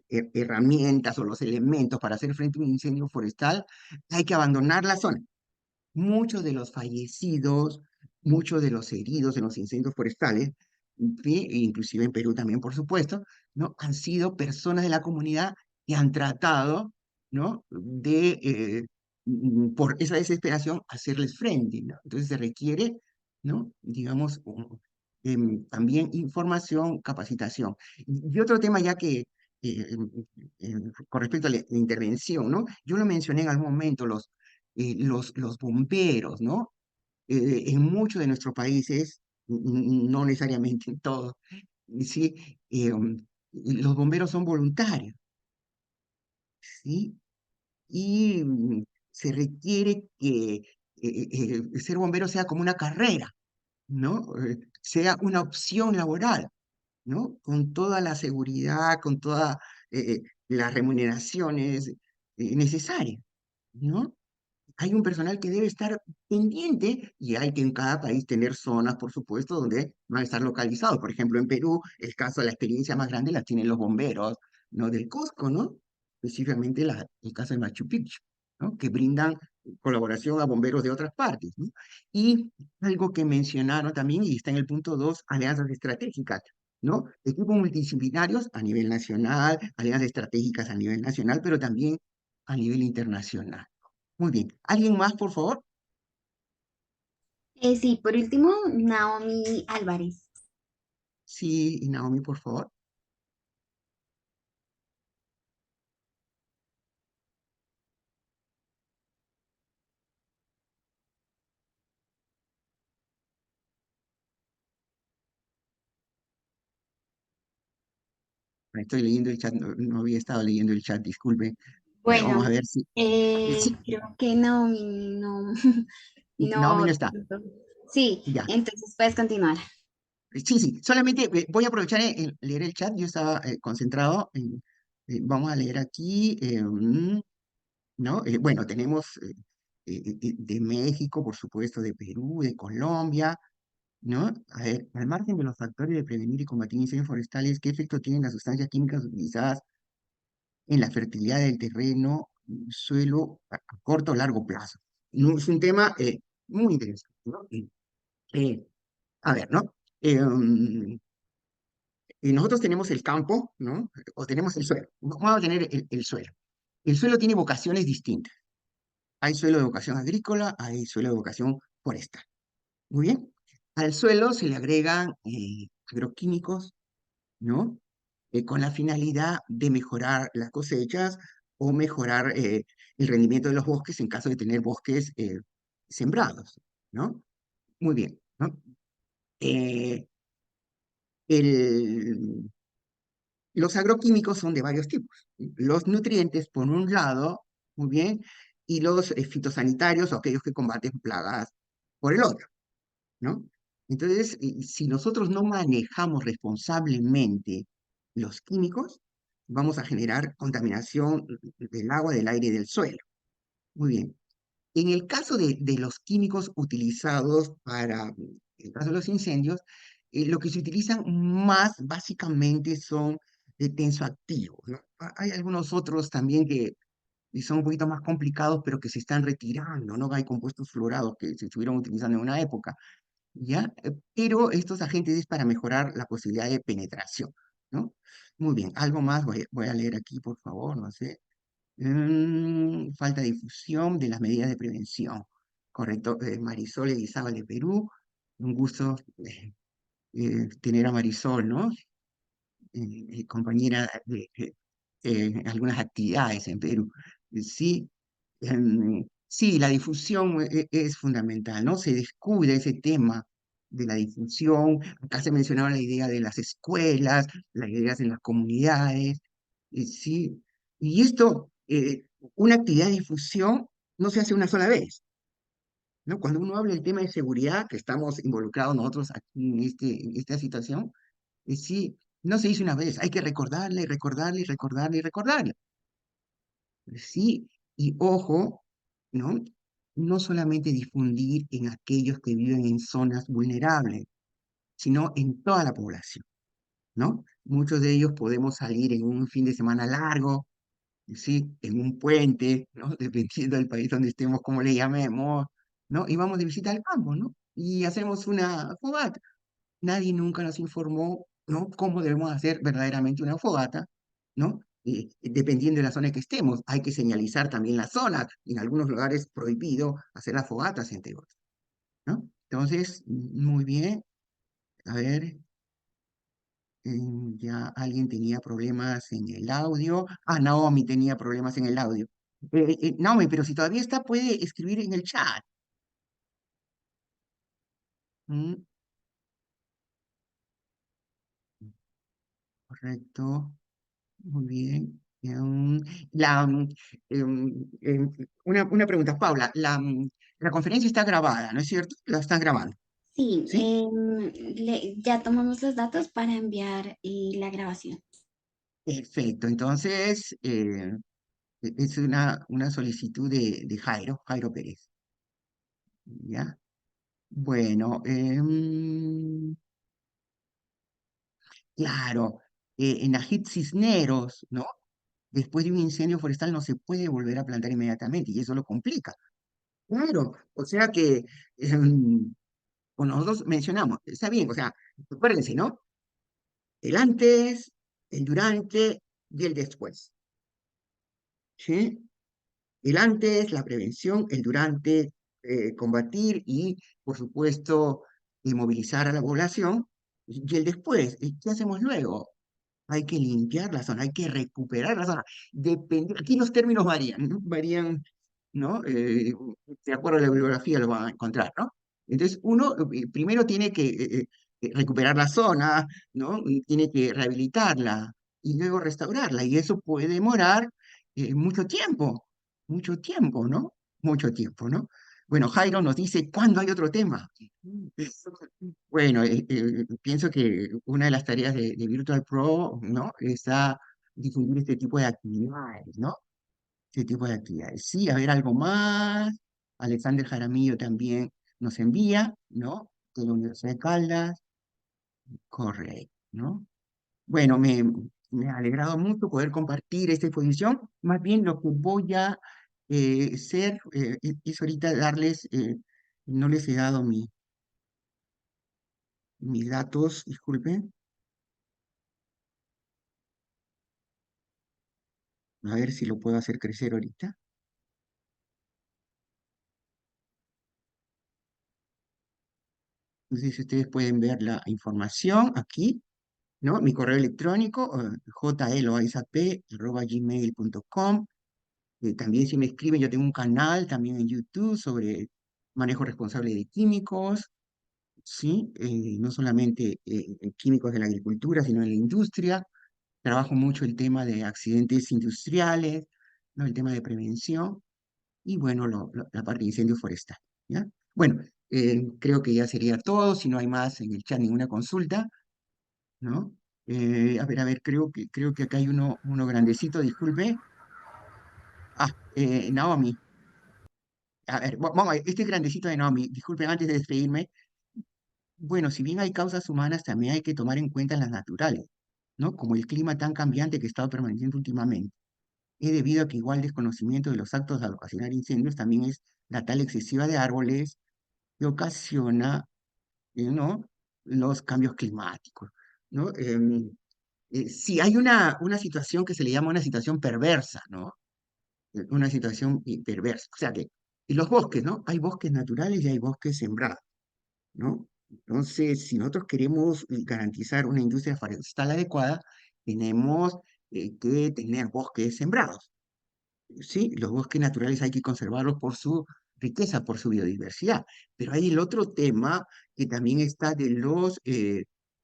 herramientas o los elementos para hacer frente a un incendio forestal, hay que abandonar la zona. Muchos de los fallecidos, muchos de los heridos en los incendios forestales, ¿sí? Inclusive en Perú también, por supuesto, ¿no? Han sido personas de la comunidad que han tratado, ¿no? Por esa desesperación, hacerles frente, ¿no? Entonces se requiere, ¿no? Digamos, también información, capacitación. Y otro tema ya que, con respecto a la intervención, ¿no? Yo lo mencioné en algún momento, los bomberos, ¿no? En muchos de nuestros países, no necesariamente en todos, ¿sí? Los bomberos son voluntarios, ¿sí? Y se requiere que ser bombero sea como una carrera, ¿no? Sea una opción laboral, ¿no? Con toda la seguridad, con todas las remuneraciones necesarias, ¿no? Hay un personal que debe estar pendiente y hay que en cada país tener zonas, por supuesto, donde van a estar localizados. Por ejemplo, en Perú, el caso de la experiencia más grande la tienen los bomberos, ¿no? Del Cusco, ¿no? Específicamente el caso de Machu Picchu, ¿no? Que brindan colaboración a bomberos de otras partes, ¿no? Y algo que mencionaron también, y está en el punto 2, alianzas estratégicas, ¿no? Equipos multidisciplinarios a nivel nacional, alianzas estratégicas a nivel nacional, pero también a nivel internacional. Muy bien. ¿Alguien más, por favor? Sí, por último, Naomi Álvarez. Sí, y Naomi, por favor. Estoy leyendo el chat, no había estado leyendo el chat, disculpe. Vamos Bueno, a ver si... Sí, creo que Naomi no, Naomi no. no está. Sí, Ya. entonces puedes continuar. Sí, sí, solamente voy a aprovechar en leer el chat. Yo estaba concentrado en... vamos a leer aquí, ¿no? Bueno, tenemos de México, por supuesto, de Perú, de Colombia, ¿no? A ver, al margen de los factores de prevenir y combatir incendios forestales, ¿qué efecto tienen las sustancias químicas utilizadas en la fertilidad del terreno, suelo, a corto o largo plazo? No, es un tema muy interesante, ¿no? Eh, a ver, ¿no? Y nosotros tenemos el campo, ¿no? O tenemos el suelo. Vamos a tener el suelo. El suelo tiene vocaciones distintas. Hay suelo de vocación agrícola, hay suelo de vocación forestal. Muy bien. Al suelo se le agregan agroquímicos, ¿no? Con la finalidad de mejorar las cosechas o mejorar el rendimiento de los bosques en caso de tener bosques sembrados, ¿no? Muy bien, ¿no? Eh, el, los agroquímicos son de varios tipos. Los nutrientes, por un lado, muy bien, y los fitosanitarios o aquellos que combaten plagas por el otro, ¿no? Entonces, si nosotros no manejamos responsablemente los químicos, vamos a generar contaminación del agua, del aire y del suelo. Muy bien. En el caso de los químicos utilizados para el caso de los incendios, lo que se utilizan más básicamente son de tensoactivos, ¿no? Hay algunos otros también que son un poquito más complicados, pero que se están retirando, ¿no? Hay compuestos fluorados que se estuvieron utilizando en una época, ¿ya? Pero estos agentes es para mejorar la posibilidad de penetración, ¿no? Muy bien, algo más voy a leer aquí, por favor, no sé. Falta de difusión de las medidas de prevención. Correcto. Marisol Elizábal de Perú. Un gusto tener a Marisol, ¿no? Compañera de algunas actividades en Perú. Sí, sí, la difusión es fundamental, ¿no? Se descubre ese tema de la difusión. Acá se mencionaba la idea de las escuelas, las ideas en las comunidades, sí. Y esto, una actividad de difusión no se hace una sola vez, ¿no? Cuando uno habla del tema de seguridad, que estamos involucrados nosotros aquí en esta situación, sí, no se dice una vez, hay que recordarle, recordarle, recordarle, recordarle. Sí, y ojo, ¿no? No solamente difundir en aquellos que viven en zonas vulnerables, sino en toda la población, ¿no? Muchos de ellos podemos salir en un fin de semana largo, ¿sí? En un puente, ¿no? Dependiendo del país donde estemos, como le llamemos, ¿no? Y vamos de visita al campo, ¿no? Y hacemos una fogata. Nadie nunca nos informó, ¿no? Cómo debemos hacer verdaderamente una fogata, ¿no? Dependiendo de la zona en que estemos, hay que señalizar también la zona. En algunos lugares prohibido hacer las fogatas, entre otros, ¿no? Entonces, muy bien. A ver, ya alguien tenía problemas en el audio. Ah, Naomi tenía problemas en el audio. Naomi, pero si todavía está, puede escribir en el chat. Mm, correcto. Muy bien. La, una pregunta, Paula. La conferencia está grabada, ¿no es cierto? La están grabando, Sí, ¿sí? ya tomamos los datos para enviar la grabación. Perfecto. Entonces, es una solicitud de Jairo Pérez. ¿Ya? Bueno, claro, en Ajit Cisneros, ¿no? Después de un incendio forestal no se puede volver a plantar inmediatamente y eso lo complica. Claro, o sea que pues nosotros mencionamos, está bien, o sea, acuérdense, ¿no? El antes, el durante y el después. ¿Sí? El antes, la prevención, el durante combatir y, por supuesto, movilizar a la población. Y el después, ¿qué hacemos luego? Hay que limpiar la zona, hay que recuperar la zona. Aquí los términos varían, ¿no? Varían, ¿no? De acuerdo a la bibliografía lo van a encontrar, ¿no? Entonces, uno primero tiene que recuperar la zona, ¿no? Y tiene que rehabilitarla y luego restaurarla. Y eso puede demorar mucho tiempo, ¿no? Mucho tiempo, ¿no? Bueno, Jairo nos dice, ¿cuándo hay otro tema? Bueno, pienso que una de las tareas de Virtual Pro, ¿no? Está difundir este tipo de actividades, ¿no? Este tipo de actividades. Sí, a ver, algo más. Alexander Jaramillo también nos envía, ¿no? De la Universidad de Caldas. Correcto, ¿no? Bueno, me ha alegrado mucho poder compartir esta exposición. Más bien lo que voy a hacer es ahorita darles, no les he dado mis datos, disculpen. A ver si lo puedo hacer crecer ahorita. Entonces, ustedes pueden ver la información aquí, ¿no? Mi correo electrónico, jloaizap@gmail.com. También si me escriben, yo tengo un canal también en YouTube sobre manejo responsable de químicos, ¿sí? No solamente químicos de la agricultura, sino en la industria. Trabajo mucho el tema de accidentes industriales, ¿no? El tema de prevención y bueno, la parte de incendio forestal, ¿ya? Bueno, creo que ya sería todo, si no hay más en el chat ninguna consulta, ¿no? A ver, creo que acá hay uno grandecito, disculpe. Naomi, a ver, vamos a ver, este grandecito de Naomi, disculpen antes de despedirme. Bueno, si bien hay causas humanas, también hay que tomar en cuenta las naturales, ¿no? Como el clima tan cambiante que ha estado permaneciendo últimamente. Es debido a que igual desconocimiento de los actos al ocasionar incendios también es la tala excesiva de árboles que ocasiona, ¿no? Los cambios climáticos, ¿no? Sí, hay una situación que se le llama una situación perversa, ¿no? Una situación perversa. O sea que en los bosques, ¿no? Hay bosques naturales y hay bosques sembrados, ¿no? Entonces, si nosotros queremos garantizar una industria forestal adecuada, tenemos que tener bosques sembrados. Sí, los bosques naturales hay que conservarlos por su riqueza, por su biodiversidad. Pero hay el otro tema que también está de los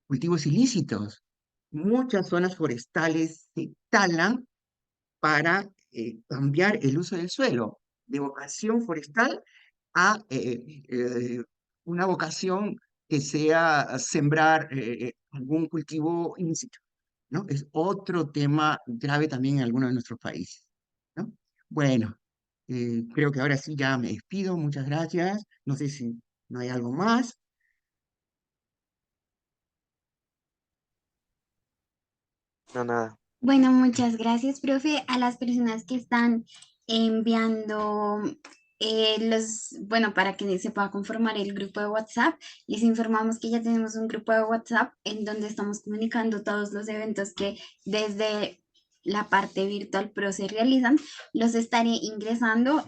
cultivos ilícitos. Muchas zonas forestales se talan para cambiar el uso del suelo, de vocación forestal a una vocación que sea sembrar algún cultivo ilícito, ¿no? Es otro tema grave también en algunos de nuestros países, ¿no? Bueno, creo que ahora sí ya me despido, muchas gracias. No sé si no hay algo más. No, nada. Bueno, muchas gracias, profe. A las personas que están enviando bueno, para que se pueda conformar el grupo de WhatsApp, les informamos que ya tenemos un grupo de WhatsApp en donde estamos comunicando todos los eventos que desde la parte virtual pro se realizan. Los estaré ingresando,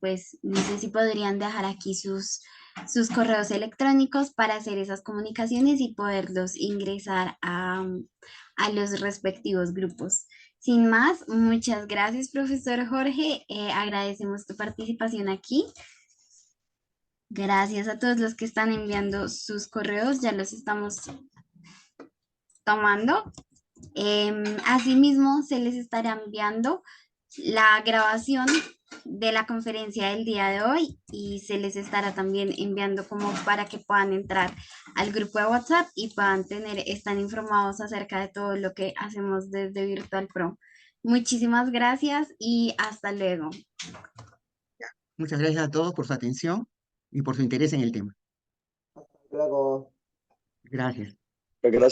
pues no sé si podrían dejar aquí sus correos electrónicos para hacer esas comunicaciones y poderlos ingresar a los respectivos grupos. Sin más, muchas gracias, profesor Jorge. Agradecemos tu participación aquí. Gracias a todos los que están enviando sus correos, ya los estamos tomando. Asimismo, se les estará enviando la grabación de la conferencia del día de hoy y se les estará también enviando como para que puedan entrar al grupo de WhatsApp y puedan están informados acerca de todo lo que hacemos desde Virtual Pro. Muchísimas gracias y hasta luego. Muchas gracias a todos por su atención y por su interés en el tema. Luego. Gracias. Gracias.